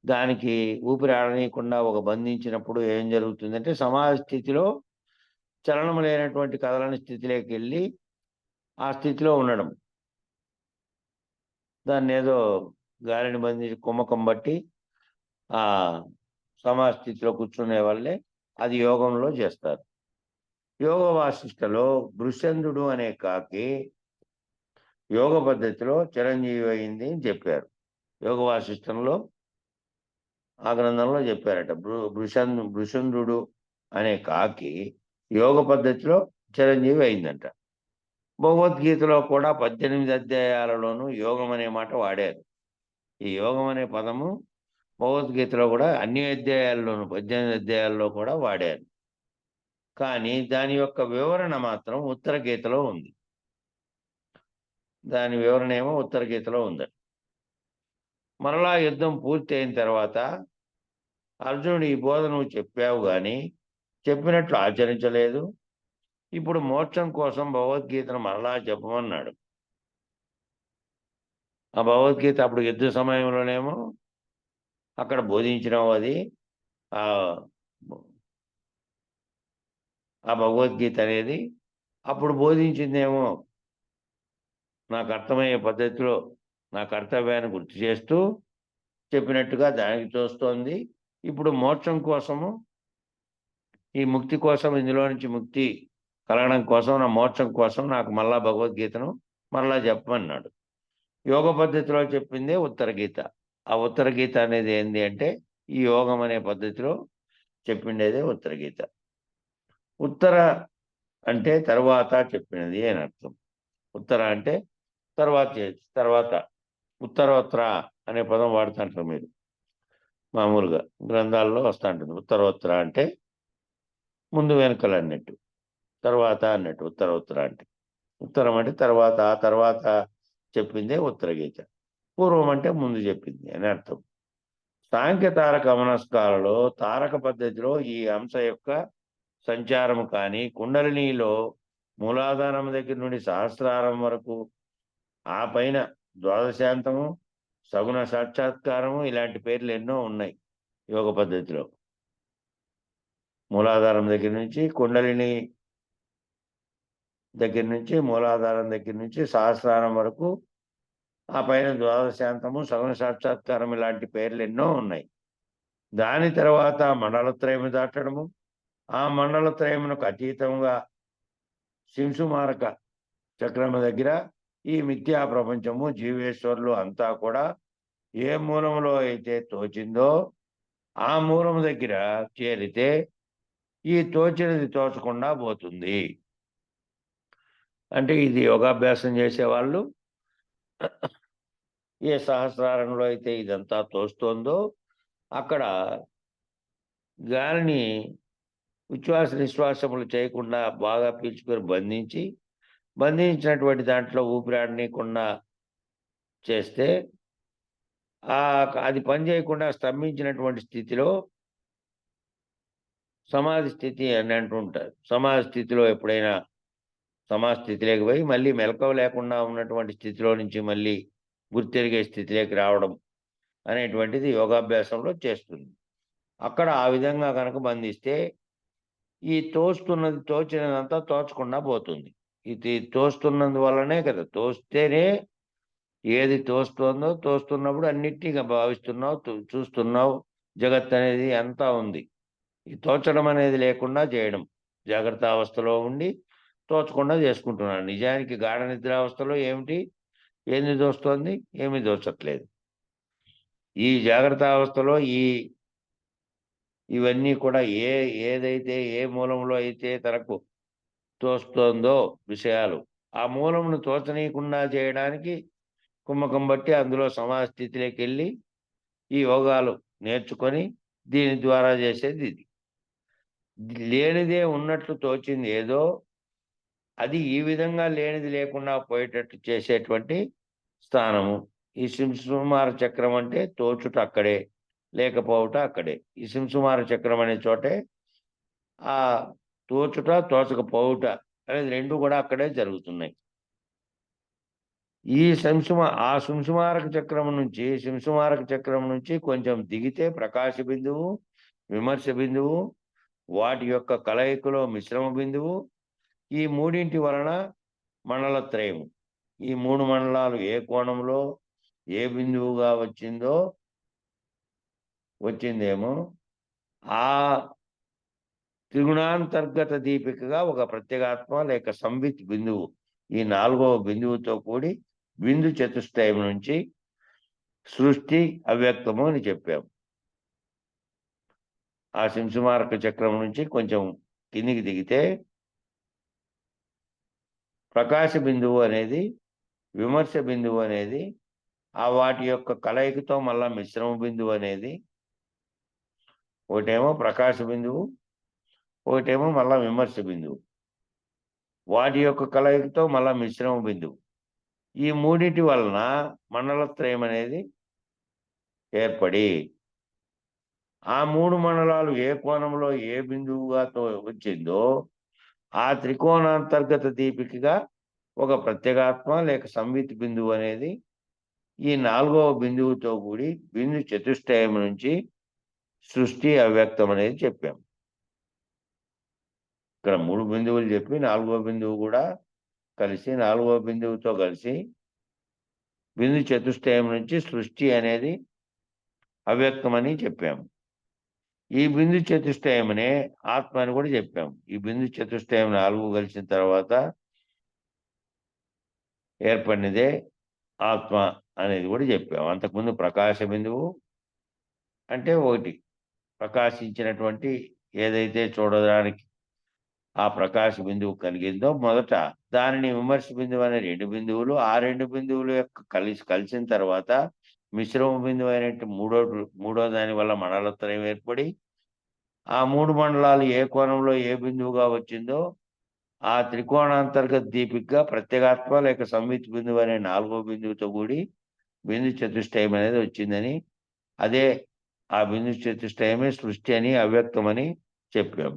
దానికి ఊపిరి ఆడనీయకుండా బంధించినప్పుడు ఏం జరుగుతుందంటే, సమాధి స్థితిలో చలనం లేనటువంటి కదలని స్థితిలోకెళ్ళి ఆ స్థితిలో ఉండడం. దాన్నేదో గాలిని బంధించి కుమ్మకం బట్టి ఆ సమాధి స్థితిలో కూర్చునే వాళ్ళే అది యోగంలో చేస్తారు. యోగ వాసిష్టలో భృశంధుడు అనే కాకి యోగ పద్ధతిలో చిరంజీవి అయింది అని చెప్పారు. యోగ వాసిష్టంలో ఆ గ్రంథంలో చెప్పారట. భృశంధుడు అనే కాకి యోగ పద్ధతిలో చిరంజీవి అయిందంట. భగవద్గీతలో కూడా 18 అధ్యాయాలలోనూ యోగం అనే మాట వాడారు. ఈ యోగం అనే పదము భగవద్గీతలో కూడా అన్ని అధ్యాయాల్లోనూ 18 అధ్యాయాల్లో కూడా వాడారు. కానీ దాని యొక్క వివరణ మాత్రం ఉత్తర గీతలో ఉంది. దాని వివరణ ఏమో ఉత్తర గీతలో ఉందట. మరలా యుద్ధం పూర్తి అయిన తర్వాత అర్జునుడు, ఈ బోధ నువ్వు చెప్పావు గాని చెప్పినట్లు ఆచరించలేదు. ఇప్పుడు మోక్షం కోసం భగవద్గీతను మరలా చెప్పమన్నాడు. ఆ భగవద్గీత అప్పుడు యుద్ధ సమయంలోనేమో అక్కడ బోధించినావు. అది ఆ ఆ భగవద్గీత అనేది అప్పుడు బోధించిందేమో నాకు అర్థమయ్యే పద్ధతిలో నా కర్తవ్యాన్ని గుర్తు చేస్తూ చెప్పినట్టుగా దానికి తోస్తోంది. ఇప్పుడు మోక్షం కోసము, ఈ ముక్తి కోసం, ఇందులో నుంచి ముక్తి కలగడం కోసం, నా మోక్షం కోసం నాకు మరలా భగవద్గీతను మరలా చెప్పమన్నాడు. యోగ పద్ధతిలో చెప్పిందే ఉత్తర గీత. ఆ ఉత్తర గీత అనేది ఏంది అంటే, ఈ యోగం అనే పద్ధతిలో చెప్పిండేదే ఉత్తర గీత. ఉత్తర అంటే తరువాత చెప్పినది అని అర్థం. ఉత్తర అంటే తర్వాత ఉత్తరోత్తర అనే పదం వాడుతుంటారు మీరు మామూలుగా గ్రంథాల్లో వస్తూ ఉంటుంది. ఉత్తరోత్తర అంటే ముందు వెనుకలు అన్నట్టు, తర్వాత అన్నట్టు. ఉత్తరోత్తర అంటే ఉత్తరం అంటే తర్వాత, ఆ తర్వాత చెప్పిందే ఉత్తర గీత. పూర్వం అంటే ముందు చెప్పింది అని అర్థం. సాంఖ్య తారక మనస్కాలలో తారక పద్ధతిలో ఈ అంశ యొక్క సంచారము కానీ, కుండలినిలో మూలాధారం దగ్గర నుండి సహస్రారం వరకు, ఆ పైన ద్వాదశాంతము, సగుణ సాక్షాత్కారము, ఇలాంటి పేర్లు ఎన్నో ఉన్నాయి యోగ పద్ధతిలో. మూలాధారం దగ్గర నుంచి, కుండలిని దగ్గర నుంచి, మూలాధారం దగ్గర నుంచి సహస్రారం వరకు, ఆ పైన ద్వాదశాంతము, సగుణ సాక్షాత్కారం, ఇలాంటి పేర్లు ఎన్నో ఉన్నాయి. దాని తర్వాత మండలత్రయము దాటడము, ఆ మండలత్రయమునకు అతీతంగా శింసుమారక చక్రము దగ్గర ఈ మిథ్యా ప్రపంచము, జీవేశ్వరులు అంతా కూడా ఏ మూలంలో అయితే తోచిందో ఆ మూలము దగ్గర చేరితే ఈ తోచినది తోచకుండా పోతుంది. అంటే ఇది యోగాభ్యాసం చేసేవాళ్ళు ఏ సహస్రారంలో అయితే ఇదంతా తోస్తోందో అక్కడ గాలిని ఉచ్ఛ్వాస నిశ్వాసములు చేయకుండా బాగా పీల్చుకొని బంధించినటువంటి దాంట్లో ఊపిరాడనీయకుండా చేస్తే అది పని చేయకుండా స్తంభించినటువంటి స్థితిలో సమాధి స్థితి అని అంటుంటారు. సమాధి స్థితిలో ఎప్పుడైనా సమాధి స్థితిలోకి పోయి మళ్ళీ మెలకువ లేకుండా ఉన్నటువంటి స్థితిలో నుంచి మళ్ళీ గుర్తెరిగే స్థితిలోకి రావడం అనేటువంటిది యోగాభ్యాసంలో చేస్తుంది. అక్కడ ఆ విధంగా కనుక బంధిస్తే ఈ తోచినదంతా తోచకుండా పోతుంది. ఇది తోస్తున్నందు వల్లనే కదా, తోస్తేనే ఏది తోస్తున్నప్పుడు అన్నిటినీ భావిస్తున్నావు, చూస్తున్నావు, జగత్ అనేది అంతా ఉంది. ఈ తోచడం అనేది లేకుండా చేయడం, జాగ్రత్త అవస్థలో ఉండి తోచకుండా చేసుకుంటున్నాడు. నిజానికి గాఢ నిద్రావస్థలో ఏంది తోస్తోంది, ఏమీ తోచట్లేదు. ఈ జాగ్రత్త అవస్థలో ఇవన్నీ కూడా ఏదైతే ఏ మూలంలో అయితే తనకు తోస్తోందో విషయాలు, ఆ మూలమును తోచనీయకుండా చేయడానికి కుమ్మకం బట్టి అందులో సమాధి స్థితిలోకి వెళ్ళి ఈ యోగాలు నేర్చుకొని దీని ద్వారా చేసేది ఇది. లేనిదే ఉన్నట్లు తోచింది ఏదో అది ఈ విధంగా లేనిది లేకుండా పోయేటట్టు చేసేటువంటి స్థానము. ఈ శింసుమార చక్రం అంటే తోచుట అక్కడే, లేకపోవుట అక్కడే. ఈ శింసుమార చక్రం అనే చోటే ఆ తోచుట, తోచకపోవుట అనేది 2 కూడా అక్కడే జరుగుతున్నాయి. ఈ శింసుమారక చక్రం నుంచి కొంచెం దిగితే ప్రకాశ బిందువు, విమర్శ బిందువు, వాటి యొక్క కలయికలో మిశ్రమ బిందువు, ఈ మూడింటి వలన మండలత్రయము. ఈ 3 మండలాలు ఏ కోణంలో ఏ బిందువుగా వచ్చిందేమో ఆ త్రిగుణాంతర్గత దీపికగా ఒక ప్రత్యేగాత్మ లేక సంవిత్ బిందువు ఈ 4వ బిందువుతో కూడి బిందు చతుష్టయం నుంచి సృష్టి అవ్యక్తము అని చెప్పాము. ఆ శింసుమారక చక్రం నుంచి కొంచెం కిందికి దిగితే ప్రకాశ బిందువు అనేది, విమర్శ బిందువు అనేది, ఆ వాటి యొక్క కలయికతో మళ్ళా మిశ్రమ బిందువు అనేది, ఒకటేమో ప్రకాశ బిందువు, ఒకటేమో మళ్ళా విమర్శ బిందువు, వాటి యొక్క కలయికతో మళ్ళా మిశ్రమ బిందువు. ఈ మూడింటి వలన మండలత్రయం అనేది ఏర్పడి ఆ 3 మండలాలు ఏ కోణంలో ఏ బిందువుగా వచ్చిందో ఆ త్రికోణాంతర్గత దీపికగా ఒక ప్రత్యేగాత్మ లేక సంవిత్ బిందువు అనేది ఈ 4వ బిందువుతో కూడి బిందు చతుష్టయం నుంచి సృష్టి అవ్యక్తం అనేది చెప్పాం. ఇక్కడ 3 బిందువులు చెప్పి 4వ బిందువు కూడా కలిసి 4వ బిందువుతో కలిసి బిందు చతుష్టయం నుంచి సృష్టి అనేది అవ్యక్తమని చెప్పాము. ఈ బిందు చతుష్టయమనే ఆత్మ అని కూడా చెప్పాము. ఈ బిందు చతుష్టయం 4 కలిసిన తర్వాత ఏర్పడినదే ఆత్మ అనేది కూడా చెప్పాము. అంతకుముందు ప్రకాశ బిందువు అంటే ఒకటి ప్రకాశించినటువంటి ఏదైతే చూడడానికి ఆ ప్రకాశ బిందువు కలిగిందో మొదట దానిని విమర్శ బిందువు అనే 2 బిందువులు, ఆ 2 బిందువుల యొక్క కలిసిన తర్వాత మిశ్రమ బిందువు అయినట్టు మూడో దాని వల్ల మండలత్రయం ఏర్పడి ఆ 3 మండలాలు ఏ కోణంలో ఏ బిందువుగా వచ్చిందో ఆ త్రికోణాంతర్గత దీపికగా ప్రత్యేగాత్మ లేక సంవిత్ బిందువు అనే 4వ బిందువుతో కూడి బిందు చతుష్టయం అనేది వచ్చిందని, అదే ఆ బిందు చతుష్టయమే సృష్టి అని అవ్యక్తమని చెప్పాము.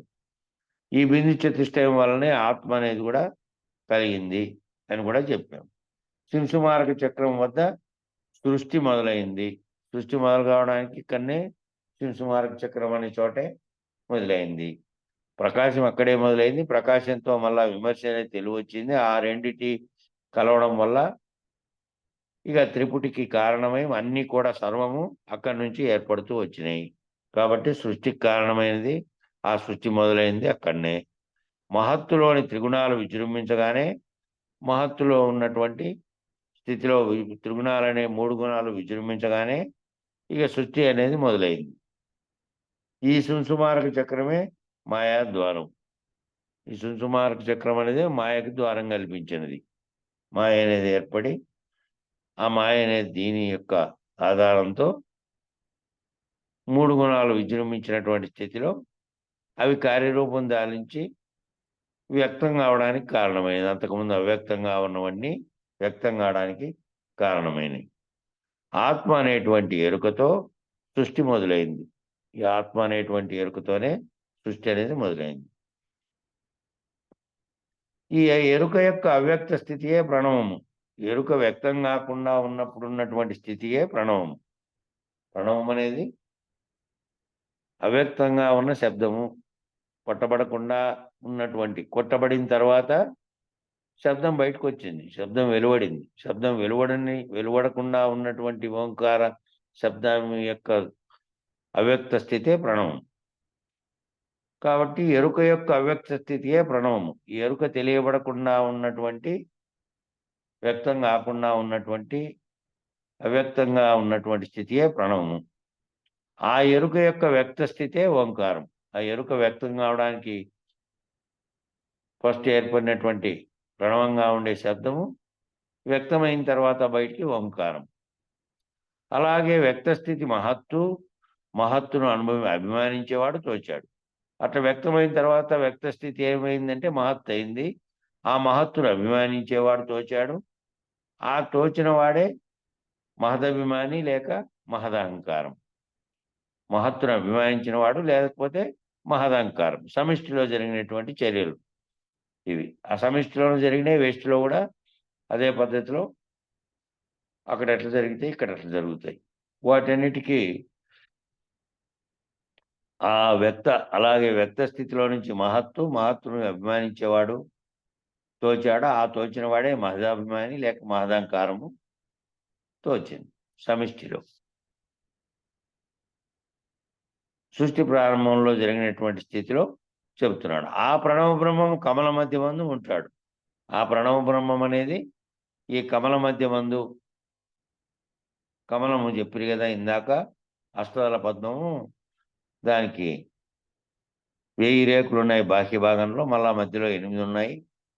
ఈ బిందు చతుష్టయం వల్లనే ఆత్మ అనేది కూడా కలిగింది అని కూడా చెప్పాము. శింసుమారక చక్రం వద్ద సృష్టి మొదలైంది. సృష్టి మొదలు కావడానికి ఇక్కడనే శింసుమారక చక్రం అనే చోటే మొదలైంది. ప్రకాశం అక్కడే మొదలైంది. ప్రకాశంతో మళ్ళా విమర్శ అనేది తెలివొచ్చింది. ఆ రెండిటి కలవడం వల్ల ఇక త్రిపుటికి కారణమై అన్నీ కూడా సర్వము అక్కడి నుంచి ఏర్పడుతూ వచ్చినాయి. కాబట్టి సృష్టికి కారణమైనది ఆ సృష్టి మొదలైంది అక్కడనే. మహత్తులోని త్రిగుణాలు విజృంభించగానే మహత్తులో ఉన్నటువంటి స్థితిలో త్రిగుణాలనే 3 గుణాలు విజృంభించగానే ఇక సృష్టి అనేది మొదలైంది. ఈ శింసుమారక చక్రమే మాయా ద్వారం. ఈ శింసుమారక చక్రం అనేది మాయకు ద్వారం కల్పించినది. మాయ అనేది ఏర్పడి ఆ మాయ అనేది దీని యొక్క ఆధారంతో 3 గుణాలు విజృంభించినటువంటి స్థితిలో అవి కార్యరూపం దాల్చి వ్యక్తం కావడానికి కారణమైనది. అంతకుముందు అవ్యక్తంగా ఉన్నవన్నీ వ్యక్తం కావడానికి కారణమైనవి. ఆత్మ అనేటువంటి ఎరుకతో సృష్టి మొదలైంది. ఈ ఆత్మ అనేటువంటి ఎరుకతోనే సృష్టి అనేది మొదలైంది. ఈ ఎరుక యొక్క అవ్యక్త స్థితియే ప్రణవము. ఎరుక వ్యక్తం కాకుండా ఉన్నప్పుడు ఉన్నటువంటి స్థితియే ప్రణవము. ప్రణవం అనేది అవ్యక్తంగా ఉన్న శబ్దము, కొట్టబడకుండా ఉన్నటువంటి, కొట్టబడిన తర్వాత శబ్దం బయటకు వచ్చింది, శబ్దం వెలువడింది. శబ్దం వెలువడకుండా ఉన్నటువంటి ఓంకార శబ్దం యొక్క అవ్యక్త స్థితే ప్రణవం. కాబట్టి ఎరుక యొక్క అవ్యక్త స్థితియే ప్రణవము. ఈ ఎరుక తెలియబడకుండా ఉన్నటువంటి, వ్యక్తం కాకుండా ఉన్నటువంటి, అవ్యక్తంగా ఉన్నటువంటి స్థితియే ప్రణవము. ఆ ఎరుక యొక్క వ్యక్త స్థితే ఓంకారం. ఆ ఎరుక వ్యక్తం కావడానికి ఫస్ట్ ఏర్పడినటువంటి ప్రణవంగా ఉండే శబ్దము వ్యక్తమైన తర్వాత బయటికి ఓంకారం. అలాగే వ్యక్తస్థితి మహత్తు, మహత్తును అభిమానించేవాడు తోచాడు. అట్లా వ్యక్తమైన తర్వాత వ్యక్తస్థితి ఏమైందంటే మహత్తు అయింది. ఆ మహత్తును అభిమానించేవాడు తోచాడు. ఆ తోచిన వాడే మహదభిమాని లేక మహదహంకారం. మహత్తును అభిమానించిన వాడు లేకపోతే మహదహంకారం. సమిష్టిలో జరిగినటువంటి చర్యలు ఇవి. ఆ సమిష్టిలో జరిగినాయి, వేష్టిలో కూడా అదే పద్ధతిలో అక్కడ ఎట్లా జరిగితే ఇక్కడ ఎట్లా జరుగుతాయి. వాటన్నిటికీ అలాగే వ్యక్త స్థితిలో నుంచి మహత్తును అభిమానించేవాడు తోచాడు. ఆ తోచిన వాడే మహదాభిమాని లేక మహదహంకారము తోచింది సమిష్టిలో. సృష్టి ప్రారంభంలో జరిగినటువంటి స్థితిలో చెబుతున్నాడు. ఆ ప్రణవ బ్రహ్మం కమల మధ్యమందు ఉంటాడు. ఆ ప్రణవ బ్రహ్మం అనేది ఈ కమల మధ్యమందు, కమలము చెప్పిరు కదా ఇందాక, అష్టదళ పద్మము, దానికి 1000 రేకులు ఉన్నాయి బాహ్య భాగంలో, మళ్ళా మధ్యలో 8 ఉన్నాయి.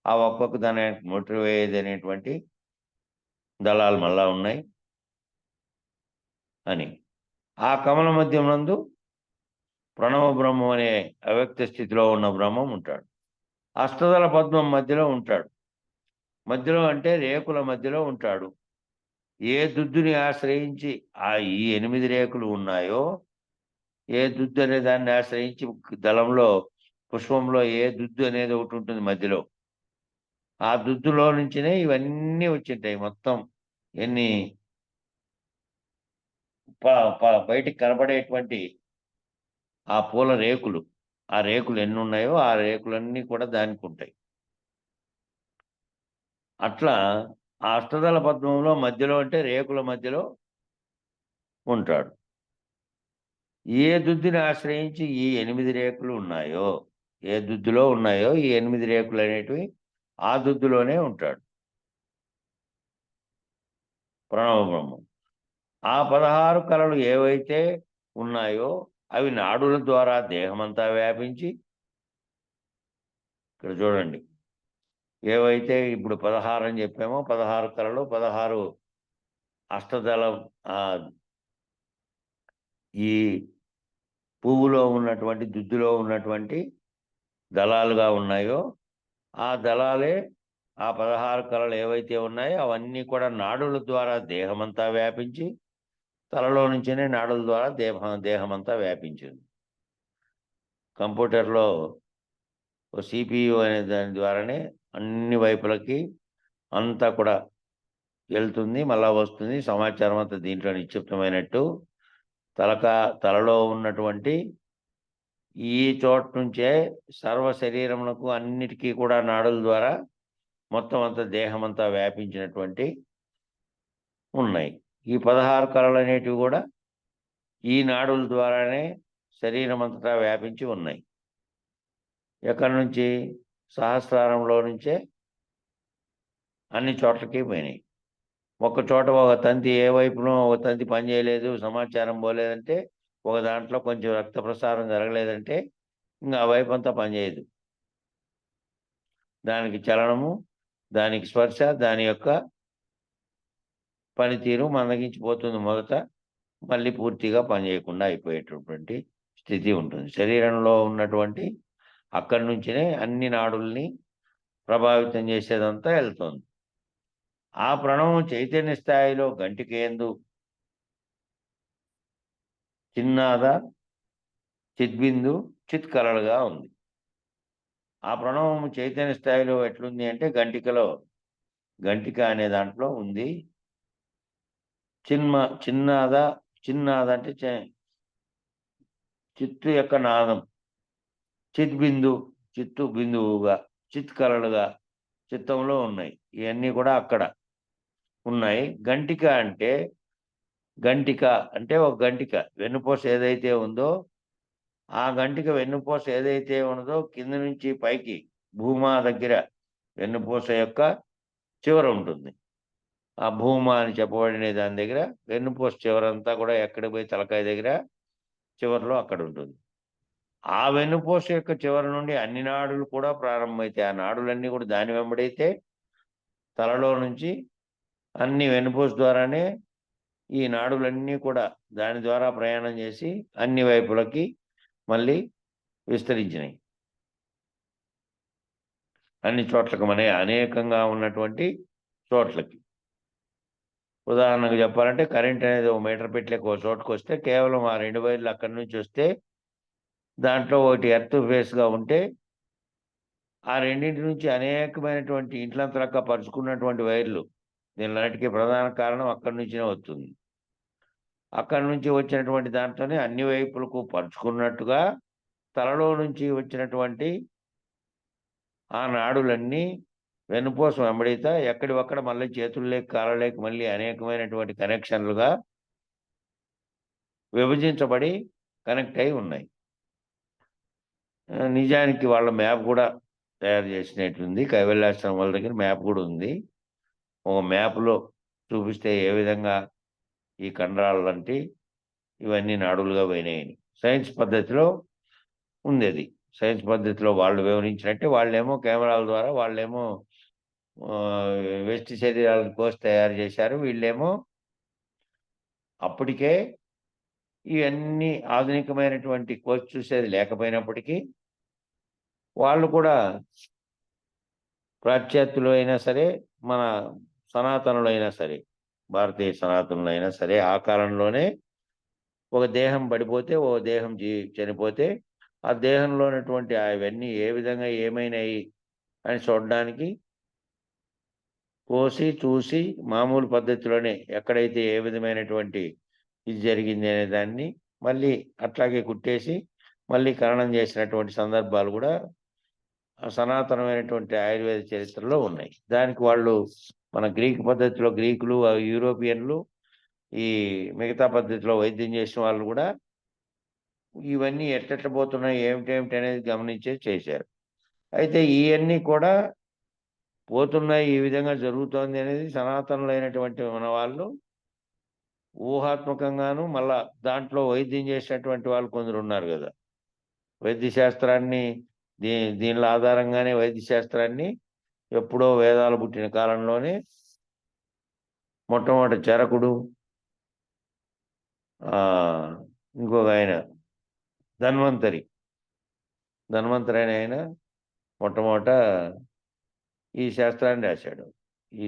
ఆ ఒక్కొక్క దానికి 125 అనేటువంటి దళాలు మళ్ళా ఉన్నాయి అని. ఆ కమల మధ్యమునందు ప్రణవ బ్రహ్మం అనే అవ్యక్త స్థితిలో ఉన్న బ్రహ్మం ఉంటాడు. అష్టదళ పద్మం మధ్యలో ఉంటాడు. మధ్యలో అంటే రేకుల మధ్యలో ఉంటాడు. ఏ దుద్దుని ఆశ్రయించి ఈ 8 రేకులు ఉన్నాయో, ఏ దుద్దు అనే దాన్ని ఆశ్రయించి దళంలో, పుష్పంలో ఏ దుద్దు అనేది ఒకటి ఉంటుంది మధ్యలో. ఆ దుద్దులో నుంచినే ఇవన్నీ వచ్చింటాయి మొత్తం. ఎన్ని బయటికి కనబడేటువంటి ఆ పూల రేకులు, ఆ రేకులు ఎన్ని ఉన్నాయో ఆ రేకులన్నీ కూడా దానికి ఉంటాయి. అట్లా ఆ అష్టదళ పద్మంలో మధ్యలో అంటే రేకుల మధ్యలో ఉంటాడు. ఏ దుద్దుని ఆశ్రయించి ఈ 8 రేకులు ఉన్నాయో, ఏ దుద్దులో ఉన్నాయో ఈ 8 రేకులు అనేటివి ఆ దుద్దులోనే ఉంటాడు ప్రణవ బ్రహ్మం. ఆ 16 కళలు ఏవైతే ఉన్నాయో అవి నాడుల ద్వారా దేహమంతా వ్యాపించి, ఇక్కడ చూడండి, ఏవైతే ఇప్పుడు 16 అని చెప్పామో 16 కళలు, 16 అష్టదళం, ఈ పువ్వులో ఉన్నటువంటి దుద్దులో ఉన్నటువంటి దళాలుగా ఉన్నాయో ఆ దళాలే, ఆ 16 కళలు ఏవైతే ఉన్నాయో అవన్నీ కూడా నాడుల ద్వారా దేహమంతా వ్యాపించి, తలలో నుంచినే నాడుల ద్వారా దేహమంతా వ్యాపించింది. కంప్యూటర్లో CPU అనే దాని ద్వారానే అన్ని వైపులకి అంతా కూడా వెళ్తుంది, మళ్ళా వస్తుంది. సమాచారం అంతా దీంట్లో నిక్షిప్తమైనట్టు తలలో ఉన్నటువంటి ఈ చోట నుంచే సర్వ శరీరమునకు అన్నిటికీ కూడా నాడుల ద్వారా మొత్తం అంతా దేహమంతా వ్యాపించినటువంటి ఉన్నాయి. ఈ 16 కళలు అనేటివి కూడా ఈ నాడుల ద్వారానే శరీరం అంతటా వ్యాపించి ఉన్నాయి. ఎక్కడి నుంచి? సహస్రారంలో నుంచే అన్ని చోట్లకి పోయినాయి. ఒక చోట ఒక తంతి ఏ వైపునో ఒక తంతి పనిచేయలేదు, సమాచారం పోలేదంటే, ఒక దాంట్లో కొంచెం రక్త ప్రసారం జరగలేదంటే ఇంకా ఆ వైపు అంతా పనిచేయదు. దానికి చలనము, దానికి స్పర్శ, దాని యొక్క పనితీరు మందగించిపోతుంది మొదట. మళ్ళీ పూర్తిగా పనిచేయకుండా అయిపోయేటటువంటి స్థితి ఉంటుంది. శరీరంలో ఉన్నటువంటి అక్కడి నుంచినే అన్ని నాడుల్ని ప్రభావితం చేసేదంతా వెళ్తుంది. ఆ ప్రణవం చైతన్య స్థాయిలో గంటికేందు చిన్నాద, చిద్బిందు, చిత్కలలుగా ఉంది. ఆ ప్రణవం చైతన్య స్థాయిలో ఎట్లుంది అంటే గంటిక అనే దాంట్లో ఉంది. చిన్నాద అంటే చిత్తు యొక్క నాదం, చిత్తు బిందువుగా, చిత్కలలుగా చిత్తంలో ఉన్నాయి. ఇవన్నీ కూడా అక్కడ ఉన్నాయి. గంటిక అంటే ఒక గంటిక వెన్నుపూస ఏదైతే ఉందో ఆ గంటిక వెన్నుపూస ఏదైతే ఉన్నదో కింద నుంచి పైకి భూమా దగ్గర వెన్నుపూస యొక్క చివర ఉంటుంది. ఆ భూమా అని చెప్పబడిన దాని దగ్గర వెన్నుపూస చివరంతా కూడా ఎక్కడికి పోయి తలకాయ దగ్గర చివరిలో అక్కడ ఉంటుంది. ఆ వెన్నుపూస యొక్క చివరి నుండి అన్ని నాడులు కూడా ప్రారంభమైతే ఆ నాడులన్నీ కూడా దాని వెంబడైతే తలలో నుంచి అన్ని వెన్నుపూస ద్వారానే ఈ నాడులన్నీ కూడా దాని ద్వారా ప్రయాణం చేసి అన్ని వైపులకి మళ్ళీ విస్తరించినాయి. అన్ని చోట్లకు అనేకంగా ఉన్నటువంటి చోట్లకి. ఉదాహరణకు చెప్పాలంటే కరెంట్ అనేది ఓ మీటర్ పెట్టెకి ఓ చోటుకొస్తే కేవలం ఆ 2 వైర్లు అక్కడి నుంచి వస్తే దాంట్లో ఒకటి ఎర్త్ ఫేస్‌గా ఉంటే ఆ రెండింటి నుంచి అనేకమైనటువంటి ఇంట్లంతలక్క పరుచుకున్నటువంటి వైర్లు దీనిలన్నిటికీ ప్రధాన కారణం అక్కడి నుంచినే వస్తుంది. అక్కడి నుంచి వచ్చినటువంటి దాంట్లోనే అన్ని వైపులకు పరుచుకున్నట్టుగా తలలో నుంచి వచ్చినటువంటి ఆ నాడులన్నీ వెన్నుపూస వెంబడిత ఎక్కడివక్కడ మళ్ళీ చేతుల్లోకి, కాళ్ళలోకి మళ్ళీ అనేకమైనటువంటి కనెక్షన్‌లుగా విభజించబడి కనెక్ట్ అయి ఉన్నాయి. నిజానికి వాళ్ళ మ్యాప్ గూడా తయారు చేసినట్టుంది. కైవల్యాశ్రమం వాళ్ళ దగ్గర మ్యాప్ గూడా ఉంది. ఒక మ్యాప్‌లో చూపిస్తే ఏ విధంగా ఈ కండరాలంటే ఇవన్నీ నాడులుగా పోయినాయని. సైన్స్ పద్ధతిలో ఉందది. సైన్స్ పద్ధతిలో వాళ్ళు వివరించినట్టే వాళ్ళేమో కెమెరాల ద్వారా వాళ్ళేమో వ్యష్టి శరీరాలను కోసి తయారు చేశారు. వీళ్ళేమో అప్పటికే ఇవన్నీ ఆధునికమైనటువంటి కోసి చూసేది లేకపోయినప్పటికీ వాళ్ళు కూడా పాశ్చాత్యులు అయినా సరే, మన సనాతనులైనా సరే, భారతీయ సనాతనులైనా సరే ఆ కాలంలోనే ఒక దేహం పడిపోతే, ఓ దేహం చనిపోతే ఆ దేహంలో ఉన్నటువంటి అవన్నీ ఏ విధంగా ఏమైనాయి అని చూడడానికి కోసి, చూసి మామూలు పద్ధతిలోనే ఎక్కడైతే ఏ విధమైనటువంటి ఇది జరిగింది అనే దాన్ని మళ్ళీ అట్లాగే కుట్టేసి, మళ్ళీ ఖననం చేసినటువంటి సందర్భాలు గూడా సనాతనమైనటువంటి ఆయుర్వేద చరిత్రలో ఉన్నాయి. దానికి వాళ్ళు మన గ్రీక్ పద్ధతిలో గ్రీకులు, యూరోపియన్లు ఈ మిగతా పద్ధతిలో వైద్యం చేసిన వాళ్ళు గూడా ఇవన్నీ ఎట్లెట్ల పోతున్నాయి, ఏమిటేమిటి అనేది గమనించే చేశారు. అయితే ఇయన్నీ కూడా పోతున్నాయి, ఈ విధంగా జరుగుతోంది అనేది సనాతనులైనటువంటి మన వాళ్ళు ఊహాత్మకంగాను మళ్ళా దాంట్లో వైద్యం చేసినటువంటి వాళ్ళు కొందరున్నారు గదా! వైద్య శాస్త్రాన్ని దీ దీనిల ఆధారంగానే వైద్య శాస్త్రాన్ని ఎప్పుడో వేదాలు పుట్టిన కాలంలోనే మొట్టమొదట చరకుడు ఇంకొకాయన ధన్వంతరి. ధన్వంతరి అనే ఆయన మొట్టమొదట ఈ శాస్త్రాన్ని రాశాడు. ఈ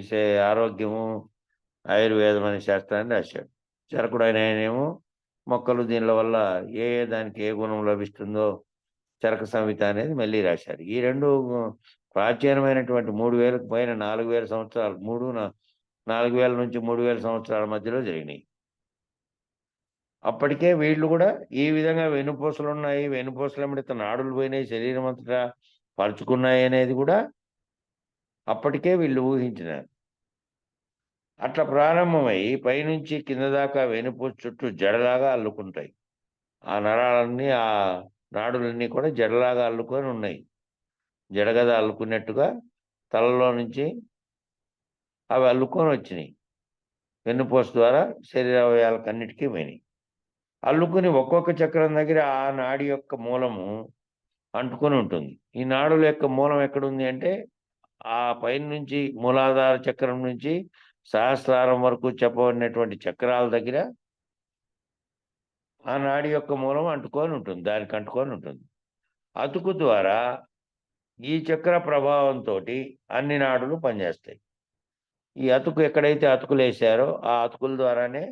ఆరోగ్యము, ఆయుర్వేదం అనే శాస్త్రాన్ని రాశాడు. చరకుడు అనే ఆయనేమో మొక్కలు దీనిల వల్ల ఏ దానికి ఏ గుణం లభిస్తుందో చరక సంహిత అనేది మళ్ళీ రాశారు. ఈ 2 ప్రాచీనమైనటువంటి 3000కు పైన 4000 సంవత్సరాలు 4000 నుంచి 3000 సంవత్సరాల మధ్యలో జరిగినాయి. అప్పటికే వీళ్ళు గూడా ఈ విధంగా వెన్నుపూసలున్నాయి, వెన్నుపూసలెంబడిత నాడులు పోయినాయి, శరీరం అంతటా పరుచుకున్నాయి అనేది గూడా అప్పటికే వీళ్ళు ఊహించినారు. అట్లా ప్రారంభమై పైనుంచి కింద దాకా వెన్నుపూస చుట్టూ జడలాగా అల్లుకుంటాయి. ఆ నరాలన్నీ, ఆ నాడులన్నీ కూడా జడలాగా అల్లుకొని ఉన్నాయి. జడగద అల్లుకున్నట్టుగా తలలో నుంచి అవి అల్లుకొని వచ్చినాయి. వెన్నుపూస ద్వారా శరీరావయవాలకన్నిటికీ పోయినాయి. అల్లుకుని ఒక్కొక్క చక్రం దగ్గర ఆ నాడి యొక్క మూలము అంటుకొని ఉంటుంది. ఈ నాడుల యొక్క మూలం ఎక్కడుంది అంటే ఆ పైన నుంచి మూలాధార చక్రం నుంచి సహస్రారం వరకు చెప్పబడినటువంటి చక్రాల దగ్గర ఆ నాడి యొక్క మూలం అంటుకొని ఉంటుంది. దానికి అంటుకొని ఉంటుంది. అతుకు ద్వారా ఈ చక్ర ప్రభావంతోటి అన్ని నాడులు పనిచేస్తాయి. ఈ అతుకు ఎక్కడైతే అతుకులేశారో ఆ అతుకుల ద్వారానే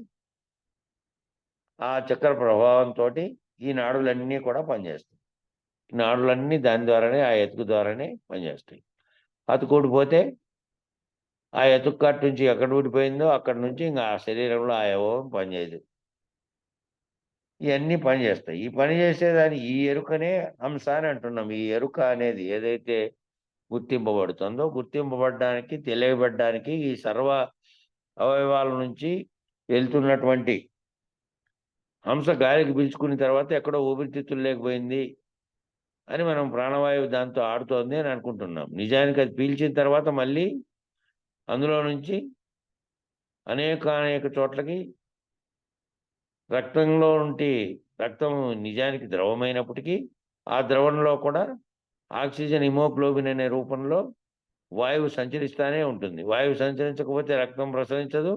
ఆ చక్ర ప్రభావంతోటి ఈ నాడులన్నీ కూడా పనిచేస్తాయి. ఈ నాడులన్నీ దాని ద్వారానే, ఆ అతుకు ద్వారానే పనిచేస్తాయి. అతుకు ఊడిపోతే ఆ అతుకు కట్టు నుంచి ఎక్కడ ఊడిపోయిందో అక్కడి నుంచి ఇంక ఆ శరీరంలో ఆ అవయవం పనిచేయదు. ఇయన్నీ పనిచేస్తాయి. ఈ పని చేసేదాన్ని ఈ ఎరుకనే హంస అని అంటున్నాం. ఈ ఎరుక అనేది ఏదైతే గుర్తింపబడుతుందో, గుర్తింపబడడానికి, తెలియబడడానికి ఈ సర్వ అవయవాల నుంచి వెళ్తున్నటువంటి హంస గాలికి పీల్చుకున్న తర్వాత ఎక్కడో ఊపిరితిత్తులు లేకపోయింది అని మనం ప్రాణవాయువు దాంతో ఆడుతోంది అని అనుకుంటున్నాం. నిజానికి అది పీల్చిన తర్వాత మళ్ళీ అందులో నుంచి అనేక చోట్లకి రక్తంలో రక్తం నిజానికి ద్రవమైనప్పటికీ ఆ ద్రవంలో కూడా ఆక్సిజన్ హిమోగ్లోబిన్ అనే రూపంలో వాయువు సంచరిస్తానే ఉంటుంది. వాయువు సంచరించకపోతే రక్తం ప్రసరించదు.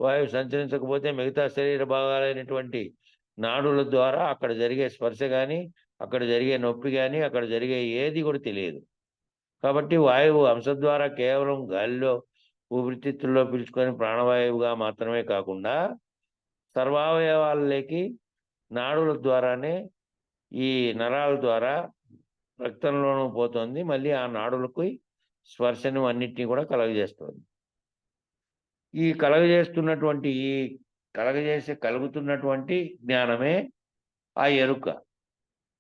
వాయువు సంచరించకపోతే మిగతా శరీర భాగాలైనటువంటి నాడుల ద్వారా అక్కడ జరిగే స్పర్శ కానీ, అక్కడ జరిగే నొప్పి కానీ, అక్కడ జరిగే ఏది కూడా తెలియదు. కాబట్టి వాయువు అంశ ద్వారా కేవలం గాలిలో ఊపిరితిత్తుల్లో పీల్చుకొని ప్రాణవాయువుగా మాత్రమే కాకుండా సర్వావయవాల్లోకి నాడుల ద్వారానే ఈ నరాల ద్వారా రక్తంలోనూ పోతుంది. మళ్ళీ ఆ నాడులకు స్పర్శను అన్నిటిని కూడా కలుగజేస్తుంది. ఈ కలుగుతున్నటువంటి జ్ఞానమే ఆ ఎరుక.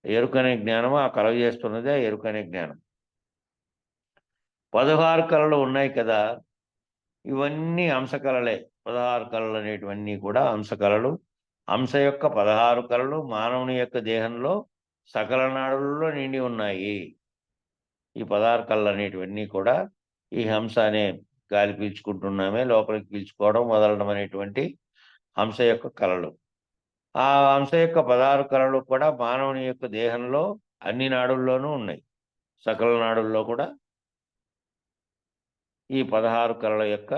ఎరుక అనే జ్ఞానం, ఆ కలుగజేస్తున్నదే ఆ ఎరుక అనే జ్ఞానం. 16 కళలు ఉన్నాయి కదా, ఇవన్నీ అంశకళలే. 16 కళలు అనేటివన్నీ కూడా అంశకళలు. అంశ యొక్క 16 కళలు మానవుని యొక్క దేహంలో సకల నాడులలో నిండి ఉన్నాయి. ఈ 16 కళలు అనేటివన్నీ కూడా ఈ హంస అనే గాలి పీల్చుకుంటున్నామే లోపలికి పీల్చుకోవడం వదలడం అనేటువంటి హంస యొక్క కళలు. ఆ హంస యొక్క 16 కళలు కూడా మానవుని యొక్క దేహంలో అన్ని నాడుల్లోనూ ఉన్నాయి. సకల నాడుల్లో కూడా ఈ 16 కళల యొక్క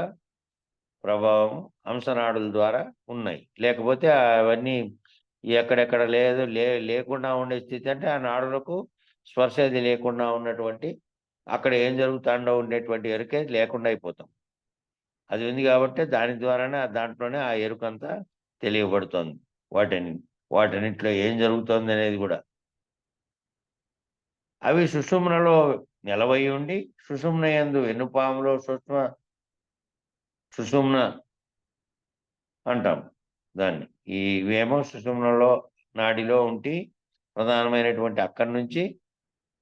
ప్రభావం హంసనాడుల ద్వారా ఉన్నాయి. లేకపోతే అవన్నీ ఎక్కడెక్కడ లేకుండా ఉండే స్థితి అంటే ఆ నాడులకు స్పర్శ అది లేకుండా ఉన్నటువంటి అక్కడ ఏం జరుగుతుందో ఉండేటువంటి ఎరుకే లేకుండా అయిపోతాం. అది ఉంది కాబట్టి దాని ద్వారానే దాంట్లోనే ఆ ఎరుకంతా తెలియబడుతోంది. వాటన్నిటిలో ఏం జరుగుతోంది అనేది కూడా. అవి సుషుమ్నలో నిలవై ఉండి సుషుమ్న యందు వెన్నుపాములో సుషుమ్న అంటాం దాన్ని. ఇవేమో సుషుమ్నలో నాడిలో ఉండి ప్రధానమైనటువంటి అక్కడి నుంచి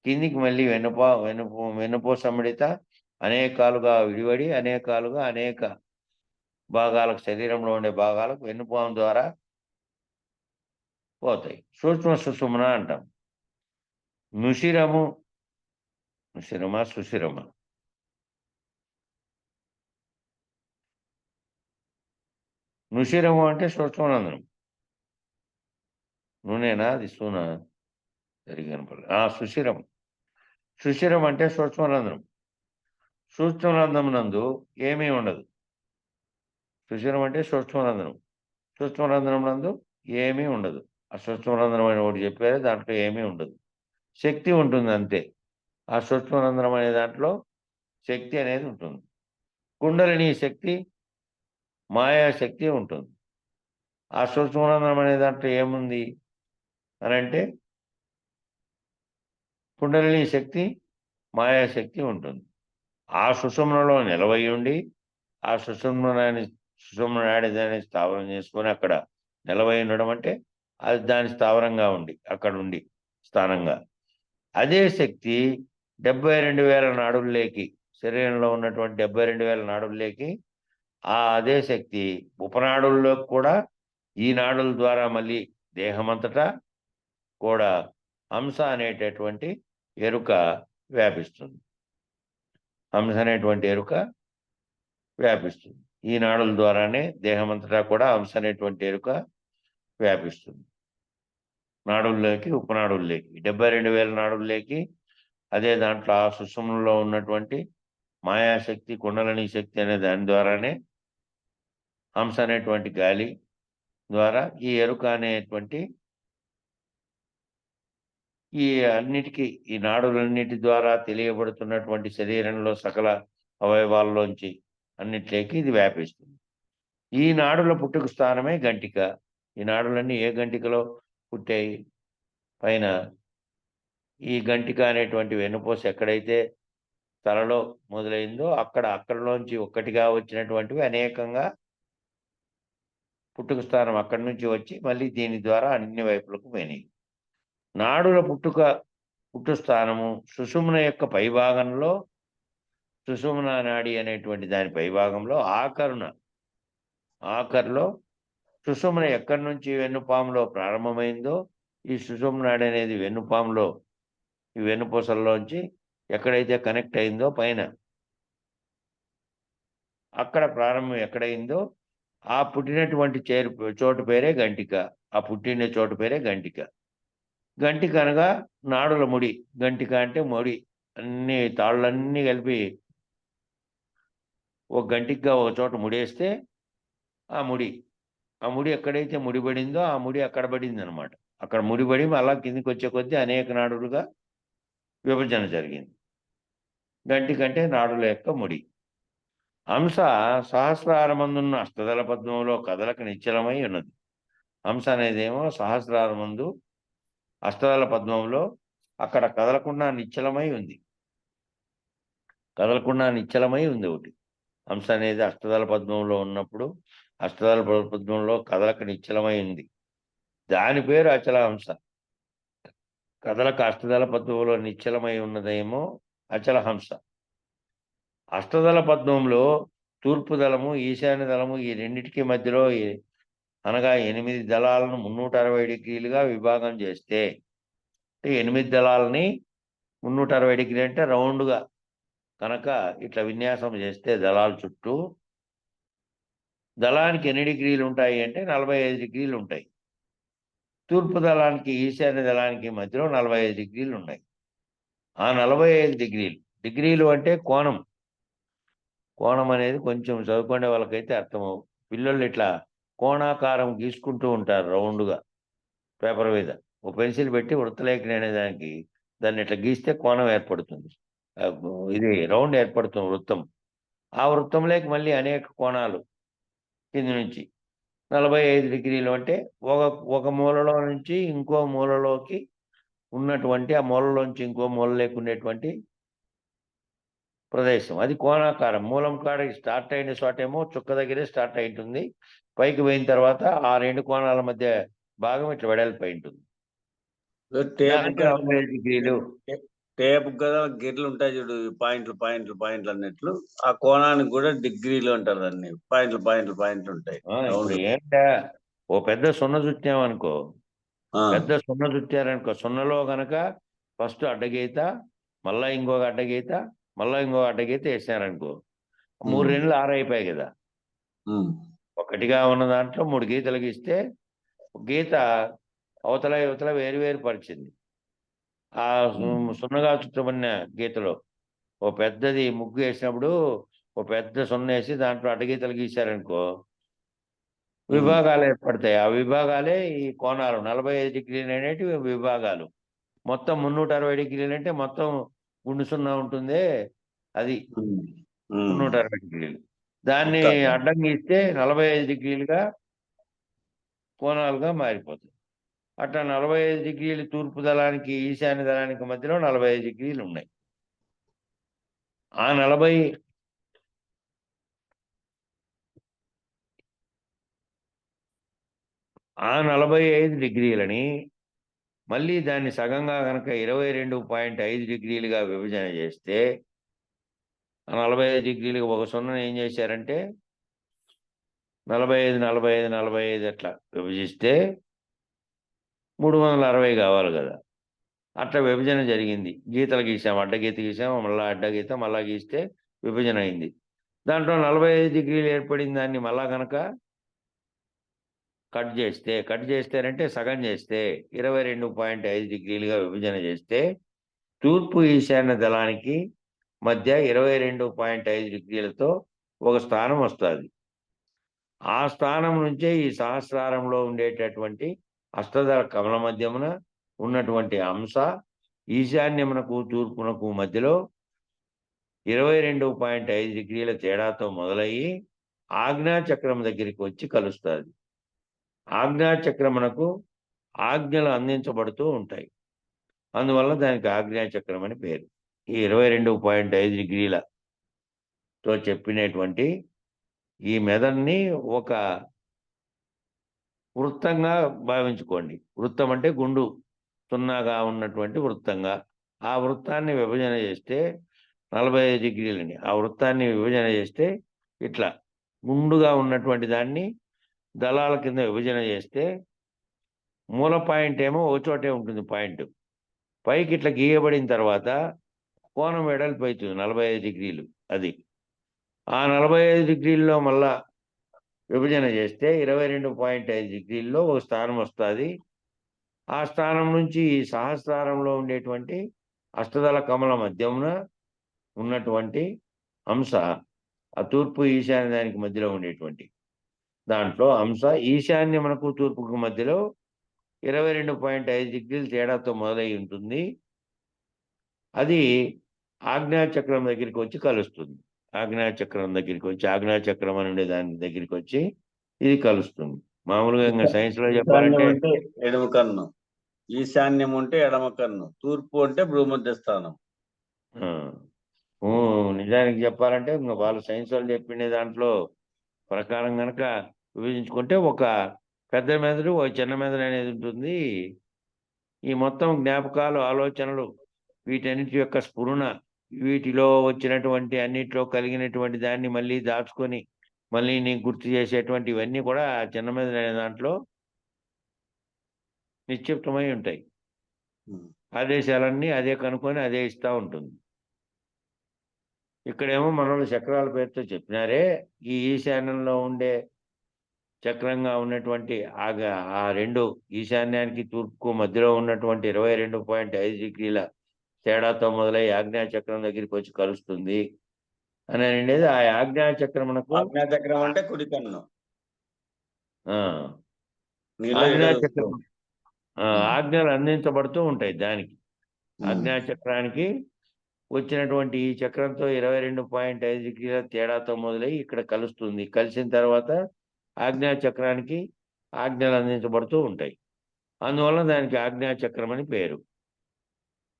కిందికి మళ్ళీ వెన్నుపూసమిడిత అనేకాలుగా విడివడి అనేక భాగాలకు శరీరంలో ఉండే భాగాలకు వెన్నుపాము ద్వారా పోతాయి. సూక్ష్మ సుషుమ్న అంటాం. సుషిరమ. నుషిరము అంటే సూక్ష్మరంధ్రం. నూనెనా అది సూనా సుషిరం. సుషిరం అంటే సూక్ష్మరంధ్రం. సూక్ష్మరంధ్రం నందు ఏమీ ఉండదు. సుషిరం అంటే సూక్ష్మరంధ్రం. సూక్ష్మరంధ్రం నందు ఏమీ ఉండదు. ఆ సూక్ష్మరంధ్రం అని ఒకటి చెప్పారు, దాంట్లో ఏమీ ఉండదు. శక్తి ఉంటుంది అంతే. ఆ సూక్ష్మరంధ్రం అనే దాంట్లో శక్తి అనేది ఉంటుంది. కుండలిని శక్తి, మాయాశక్తి ఉంటుంది. ఆ సూక్ష్మరంధ్రం అనే దాంట్లో ఏముంది అని అంటే కుండలిని శక్తి, మాయాశక్తి ఉంటుంది. ఆ సుషుమ్నలో నిలవై ఉండి ఆ సుషుమ్నాడి దాన్ని స్థావరం చేసుకొని అక్కడ నిలవై ఉండడం అంటే అది దాని స్థావరంగా ఉండి అక్కడ ఉండి స్థానంగా అదే శక్తి 72,000 నాడుల్లోకి శరీరంలో ఉన్నటువంటి 72,000 నాడుల్లోకి అదే శక్తి ఉపనాడుల్లోకి కూడా ఈ నాడుల ద్వారా మళ్ళీ దేహమంతటా కూడా హంస అనేటటువంటి ఎరుక వ్యాపిస్తుంది. హంస అనేటువంటి ఎరుక వ్యాపిస్తుంది. ఈ నాడుల ద్వారానే దేహమంతటా కూడా హంస అనేటువంటి ఎరుక వ్యాపిస్తుంది. నాడుల్లోకి ఉపనాడుల్లోకి 72,000 నాడుల్లోకి అదే దాంట్లో ఆ సుషుమ్నలో ఉన్నటువంటి మాయాశక్తి, కుండలిని శక్తి అనే దాని ద్వారానే హంస అనేటువంటి గాలి ద్వారా ఈ ఎరుక అనేటువంటి ఈ నాడులన్నిటి ద్వారా తెలియబడుతున్నటువంటి శరీరంలో సకల అవయవాల్లోంచి అన్నిట్లోకి ఇది వ్యాపిస్తుంది. ఈ నాడుల పుట్టుక స్థానమే గంటిక. ఈ నాడులన్నీ ఏ గంటికలో పుట్టాయి? పైన ఈ గంటిక అనేటువంటి వెన్నుపూస ఎక్కడైతే తలలో మొదలైందో అక్కడలోంచి ఒక్కటిగా వచ్చినటువంటివి అనేకంగా పుట్టుక స్థానం అక్కడి నుంచి వచ్చి మళ్ళీ దీని ద్వారా అన్ని వైపులకు పోయినాయి. నాడుల పుట్టు స్థానము సుషుమ్న యొక్క పైభాగంలో సుషుమ్న నాడి అనేటువంటి దాని పైభాగంలో ఆఖరులో సుషుమ్న ఎక్కడి నుంచి వెన్నుపాములో ప్రారంభమైందో ఈ సుషుమ్న నాడి అనేది వెన్నుపాములో ఈ వెన్నుపూసల్లోంచి ఎక్కడైతే కనెక్ట్ అయిందో పైన అక్కడ ప్రారంభం ఎక్కడైందో ఆ పుట్టినటువంటి చోటు పేరే గంటిక. ఆ పుట్టిన చోటు పేరే గంటిక. గంటిక అనగా నాడుల ముడి. గంటిక అంటే ముడి. అన్ని తాళ్ళన్నీ కలిపి ఒక గంటికగా ఒక చోట ముడేస్తే ఆ ముడి. ఆ ముడి ఎక్కడైతే ముడిపడిందో ఆ ముడి అక్కడ పడిందనమాట. అక్కడ ముడిపడి మళ్ళా కిందకొచ్చే కొద్దీ అనేక నాడులుగా విభజన జరిగింది. గంటి కంటే నాడుల యొక్క ముడి. హంస సహస్రారమందున్న అష్టదళ పద్మంలో కదలక నిశ్చలమై ఉన్నది. హంస అనేదేమో సహస్రారమందు అష్టదళ పద్మంలో అక్కడ కదలకుండా నిశ్చలమై ఉంది. కదలకుండా నిశ్చలమై ఉంది ఒకటి. హంస అనేది అష్టదళ పద్మంలో ఉన్నప్పుడు అష్టదళ పద్మంలో కదలక నిశ్చలమై ఉంది. దాని పేరు అచల హంస. కదలక అష్టదళ పద్మంలో నిశ్చలమై ఉన్నదేమో అచల హంస. అష్టదళ పద్మంలో తూర్పు దళము, ఈశాన్య దళము ఈ రెండిటికి మధ్యలో అనగా 8 దళాలను 360 డిగ్రీలుగా విభాగం చేస్తే, 8 దళాలని 360 డిగ్రీ అంటే రౌండ్‌గా కనుక ఇట్లా విన్యాసం చేస్తే దళాల చుట్టూ, దళానికి ఎన్ని డిగ్రీలు ఉంటాయి అంటే 45 డిగ్రీలు ఉంటాయి. తూర్పు దళానికి, ఈశాన్య దళానికి మధ్యలో 45 డిగ్రీలు ఉన్నాయి. ఆ 45 డిగ్రీలు అంటే కోణం. కోణం అనేది కొంచెం చదువుకునే వాళ్ళకైతే అర్థమవు. పిల్లోళ్ళు ఇట్లా కోణాకారం గీసుకుంటూ ఉంటారు రౌండ్‌గా పేపర్ మీద. ఓ పెన్సిల్ పెట్టి వృత్తలేఖని అనే దాన్ని ఇట్లా గీస్తే కోణం ఏర్పడుతుంది. ఇది రౌండ్ ఏర్పడుతుంది వృత్తం. ఆ వృత్తంలోకి మళ్ళీ అనేక కోణాలు కింది నుంచి 45 డిగ్రీలు అంటే ఒక ఒక మూలలో నుంచి ఇంకో మూలలోకి ఉన్నటువంటి, ఆ మూలలోంచి ఇంకో మూలలోకి ఉండేటువంటి ప్రదేశం. అది కోణాకారం. మూలం కాడ స్టార్ట్ అయిన చోటేమో చుక్క దగ్గరే స్టార్ట్ అయింటుంది. పైకి పోయిన తర్వాత ఆ 2 కోణాల మధ్య భాగం ఇట్లా వెడల్పై ఉంటుంది. టేప్ దాన్ని 45 డిగ్రీలు. టేప్ కదా గిర్లు ఉంటాయి చూడు, పాయింట్లు అన్నట్లు. ఆ కోణానికి కూడా డిగ్రీలు అంటారు దాన్ని. పాయింట్లు ఉంటాయి. ఇప్పుడు రౌండ్. ఏంటా, ఓ పెద్ద సున్న చుట్టామనుకో, ఆ, పెద్ద సున్న చుట్టారనుకో, సున్నలో గనక ఫస్ట్ అడ్డగీత, మళ్ళా ఇంకొక అడ్డగీత, మళ్ళా ఇంకొక అడ్డగీత వేసారనుకో, 3 రెన్లు 6 అయిపోయాయి కదా. ఒకటిగా ఉన్న దాంట్లో 3 గీతలు గీస్తే గీత అవతల ఇవతల వేరు వేరు పరిచింది. ఆ సున్నగా చుట్టబడిన గీతలో ఓ పెద్దది ముగ్గు వేసినప్పుడు ఓ పెద్ద సున్నేసి దాంట్లో అడ్డగీతలు గీశారనుకో, విభాగాలు ఏర్పడతాయి. ఆ విభాగాలే ఈ కోణాలు. 45 డిగ్రీలు అనేటివి విభాగాలు. మొత్తం 360 డిగ్రీలు అంటే మొత్తం గుండు సున్నా ఉంటుందే అది 360 డిగ్రీలు. దాన్ని అడ్డం గీస్తే 45 డిగ్రీలుగా కోణాలుగా మారిపోతాయి. అట్లా 45 డిగ్రీలు తూర్పు దళానికి, ఈశాన్య దళానికి మధ్యలో 45 డిగ్రీలు ఉన్నాయి. ఆ 45 డిగ్రీలని మళ్ళీ దాన్ని సగంగా గనక 22.5 డిగ్రీలుగా విభజన చేస్తే, ఆ 45 డిగ్రీలుగా ఒక సున్నను ఏం చేశారంటే 45 అట్లా విభజిస్తే 360 కావాలి కదా. అట్లా విభజన జరిగింది. గీతలు గీసాం, అడ్డగీత గీసాం, మళ్ళా అడ్డగీత, మళ్ళా గీస్తే విభజన అయింది. దాంట్లో 45 డిగ్రీలు ఏర్పడిన దాన్ని మళ్ళా గనక కట్ చేస్తేనంటే సగం చేస్తే 22.5 డిగ్రీలుగా విభజన చేస్తే తూర్పు ఈశాన్య దళానికి మధ్య 22.5 డిగ్రీలతో ఒక స్థానం వస్తుంది. ఆ స్థానం నుంచే ఈ సహస్రారంలో ఉండేటటువంటి అష్టదళ కమల మధ్యమున ఉన్నటువంటి హంస ఈశాన్యమునకు తూర్పునకు మధ్యలో 22.5 డిగ్రీల తేడాతో మొదలయ్యి ఆజ్ఞాచక్రం దగ్గరికి వచ్చి కలుస్తుంది. ఆజ్ఞాచక్రమునకు ఆజ్ఞలు అందించబడుతూ ఉంటాయి. అందువల్ల దానికి ఆజ్ఞాచక్రం అని పేరు. ఈ 22.5 డిగ్రీలతో చెప్పినటువంటి ఈ మెదడుని ఒక వృత్తంగా భావించుకోండి. వృత్తం అంటే గుండు సున్నాగా ఉన్నటువంటి వృత్తంగా. ఆ వృత్తాన్ని విభజన చేస్తే 45 డిగ్రీలని. ఆ వృత్తాన్ని విభజన చేస్తే ఇట్లా గుండుగా ఉన్నటువంటి దాన్ని దళాల కింద విభజన చేస్తే మూల పాయింట్ ఏమో ఒక చోటే ఉంటుంది పాయింట్. పైకి ఇట్లా గీయబడిన తర్వాత కోణం వెడల్పు అవుతుంది 45 డిగ్రీలు అది. ఆ 45 డిగ్రీల్లో మళ్ళా విభజన చేస్తే 22.5 డిగ్రీల్లో ఒక స్థానం వస్తుంది. ఆ స్థానం నుంచి ఈ సహస్రారంలో ఉండేటువంటి అష్టదళ కమల మధ్యమున ఉన్నటువంటి హంస, ఆ తూర్పు ఈశాన్య దానికి మధ్యలో ఉండేటువంటి దాంట్లో అంశ ఈశాన్యమునకు తూర్పుకు మధ్యలో 22.5 డిగ్రీల తేడాతో మొదలై ఉంటుంది. అది ఆజ్ఞాచక్రం దగ్గరికి వచ్చి కలుస్తుంది. ఆజ్ఞాచక్రం అని ఉండే దాని దగ్గరికి వచ్చి ఇది కలుస్తుంది. మామూలుగా ఇంక సైన్స్‌లో చెప్పాలంటే ఈశాన్యం అంటే ఎడమ కన్ను, ఈశాన్యం అంటే ఎడమ కన్ను, తూర్పు అంటే భూమధ్య స్థానం. ఆ! నిజానికి చెప్పాలంటే ఇంక వాళ్ళు సైన్స్ వాళ్ళు చెప్పిన దాంట్లో ప్రకారం గనక విభజించుకుంటే ఒక పెద్ద మెదడు, ఒక చిన్న మెదడు అనేది ఉంటుంది. ఈ మొత్తం జ్ఞాపకాలు, ఆలోచనలు వీటన్నిటి యొక్క స్ఫురణ, వీటిలో వచ్చినటువంటి అన్నిట్లో కలిగినటువంటి దాన్ని మళ్ళీ దాచుకొని, మళ్ళీ నీకు గుర్తు చేసేటువంటి ఇవన్నీ కూడా ఆ చిన్న మెదడు అనే దాంట్లో నిక్షిప్తమై ఉంటాయి. హ్మ్. ఆదేశాలన్నీ అదే కనుక్కొని అదే ఇస్తా ఉంటుంది. ఇక్కడేమో మనోళ్ళు చక్రాల పేరుతో చెప్పినారే, ఈ ఈశాన్యంలో ఉండే చక్రంగా ఉన్నటువంటి ఆ 2 ఈశాన్యానికి, తూర్పుకు మధ్యలో ఉన్నటువంటి 22.5 డిగ్రీల తేడాతో మొదలై ఆగ్నేయచక్రం దగ్గరికొచ్చి కలుస్తుంది అననేది ఆ ఆజ్ఞాచక్రమునకు ఆజ్ఞాచక్రం అంటే కుడి కన్ను. ఆ! నీలో ఆజ్ఞాచక్రం హ్మ్. ఆజ్ఞలు అందించబడుతూ ఉంటాయి దానికి. హ్మ్. ఆజ్ఞాచక్రానికి వచ్చినటువంటి ఈ చక్రంతో 22.5 డిగ్రీల తేడాతో మొదలై ఇక్కడ కలుస్తుంది. కలిసిన తర్వాత ఆజ్ఞాచక్రానికి ఆజ్ఞలు అందించబడుతూ ఉంటాయి. అందువల్ల దానికి ఆజ్ఞాచక్రం అని పేరు.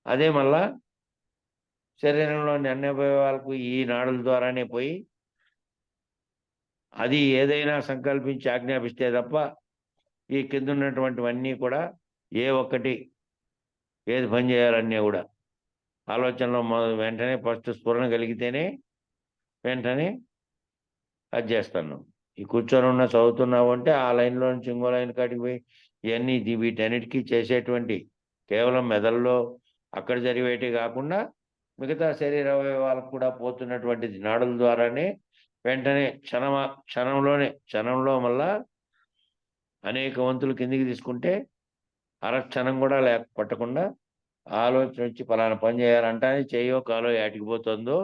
అదే మళ్ళా శరీరంలోని అన్ని అవయవాలకు ఈ నాడుల ద్వారానే పోయి, అది ఏదైనా సంకల్పించి ఆజ్ఞాపిస్తే తప్ప, ఈ కిందున్నటువంటివన్నీ కూడా ఏ ఒక్కటి ఏది పని చేయాలన్నా గూడా ఆలోచనలో వెంటనే ఫస్ట్ స్ఫురణ కలిగితేనే వెంటనే అది చేస్తాను. ఈ కూర్చొనున్నా చదువుతున్నావంటే ఆ లైన్‌లో నుంచి ఇంకో లైన్ కాడికి పోయి ఇయన్నీ వీటన్నిటికి చేసేటువంటి కేవలం మెదడులో అక్కడ జరిగేటివి గాకుండా మిగతా శరీర అవయవాలకు కూడా పోతున్నటువంటి నాడుల ద్వారానే వెంటనే క్షణంలో మళ్ళా అనేక వంతులు కిందికి తీసుకుంటే అరక్షణం గూడా పట్టకుండా ఆలోచన వచ్చి పలానా పని చేయాలంటానే చెయ్యో, కాలో ఏటికి పోతుందో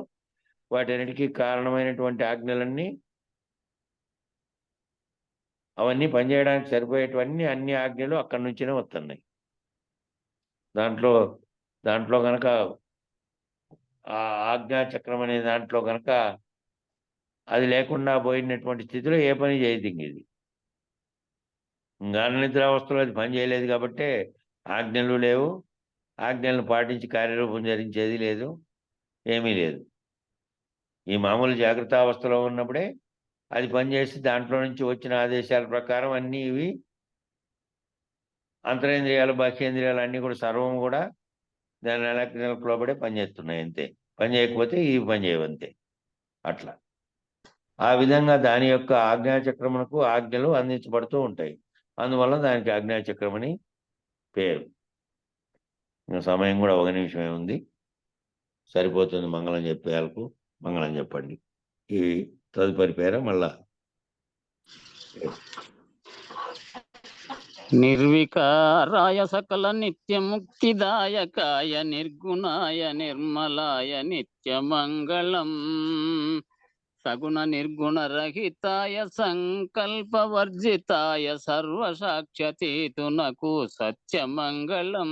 వాటన్నిటికి కారణమైనటువంటి ఆజ్ఞలన్నీ అవన్నీ పనిచేయడానికి సరిపోయేటివన్నీ అన్ని ఆజ్ఞలు అక్కడి నుంచినే వస్తున్నాయి. దాంట్లో దాంట్లో గనక ఆ ఆజ్ఞా చక్రం అనే దాంట్లో గనక అది లేకుండా పోయినటువంటి స్థితిలో ఏ పని చేయదింగిది. గాఢ నిద్రావస్థలో అది పని చేయలేదు కాబట్టే ఆజ్ఞలు లేవు. ఆజ్ఞలను పాటించి కార్యరూపం ధరించేది లేదు. ఏమీ లేదు. ఈ మామూలు జాగ్రత్తావస్థలో ఉన్నప్పుడే అది పనిచేసి దాంట్లో నుంచి వచ్చిన ఆదేశాల ప్రకారం అన్నీ ఇవి అంతరేంద్రియాలు, బాహ్యేంద్రియాలు అన్నీ కూడా సర్వం గూడా దాని ఎలక్ట్రికల్ లోబడే పనిచేస్తున్నాయి అంతే. పని చేయకపోతే ఇవి పని చేయవంతే. అట్లా. ఆ విధంగా దాని యొక్క ఆజ్ఞాచక్రమునకు ఆజ్ఞలు అందించబడుతూ ఉంటాయి. అందువల్ల దానికి ఆజ్ఞాచక్రం అని పేరు. ఇంక సమయం గూడా 1 నిమిషమే ఉంది. సరిపోతుంది మంగళం చెప్పేయాలకు. మంగళం చెప్పండి. ఈ తదుపరి పేర మళ్ళా నిర్వికారాయ సకల నిత్యముక్తిదాయకాయ నిర్గుణాయ నిర్మలాయ నిత్యమంగళం సగుణ నిర్గుణ రహితాయ సంకల్పవర్జితాయ సర్వసాక్షతీతునకు సత్యమంగళం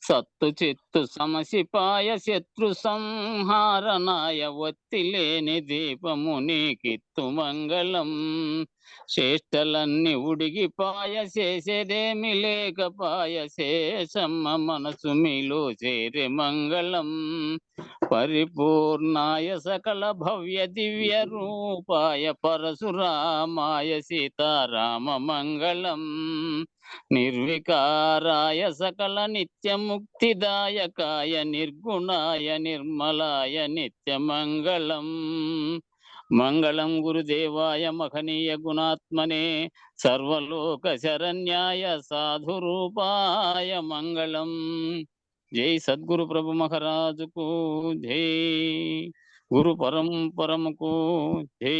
సత్తు చిత్తు సమసిపాయ శత్రు సంహారణాయ ఒత్తిలేని దీపముని కిత్తు మంగళం చేష్టలన్నీ ఉడిగిపాయ చేసేదేమి లేకపాయ శేషమ్మ మనసు మీలో చేరే మంగళం పరిపూర్ణాయ సకల భవ్య దివ్య రూపాయ పరశురామాయ సీతారామ మంగళం నిర్వికారాయ సకల నిత్యముక్తిదాయకాయ నిర్గుణాయ నిర్మలాయ నిత్యమంగళం మంగళం గురుదేవాయ మహనీయ గుణాత్మనే సర్వలోక శరణ్యాయ సాధురూపాయ మంగళం జై సద్గురు ప్రభు మహారాజుకు జై గురు పరంపరముకు జై.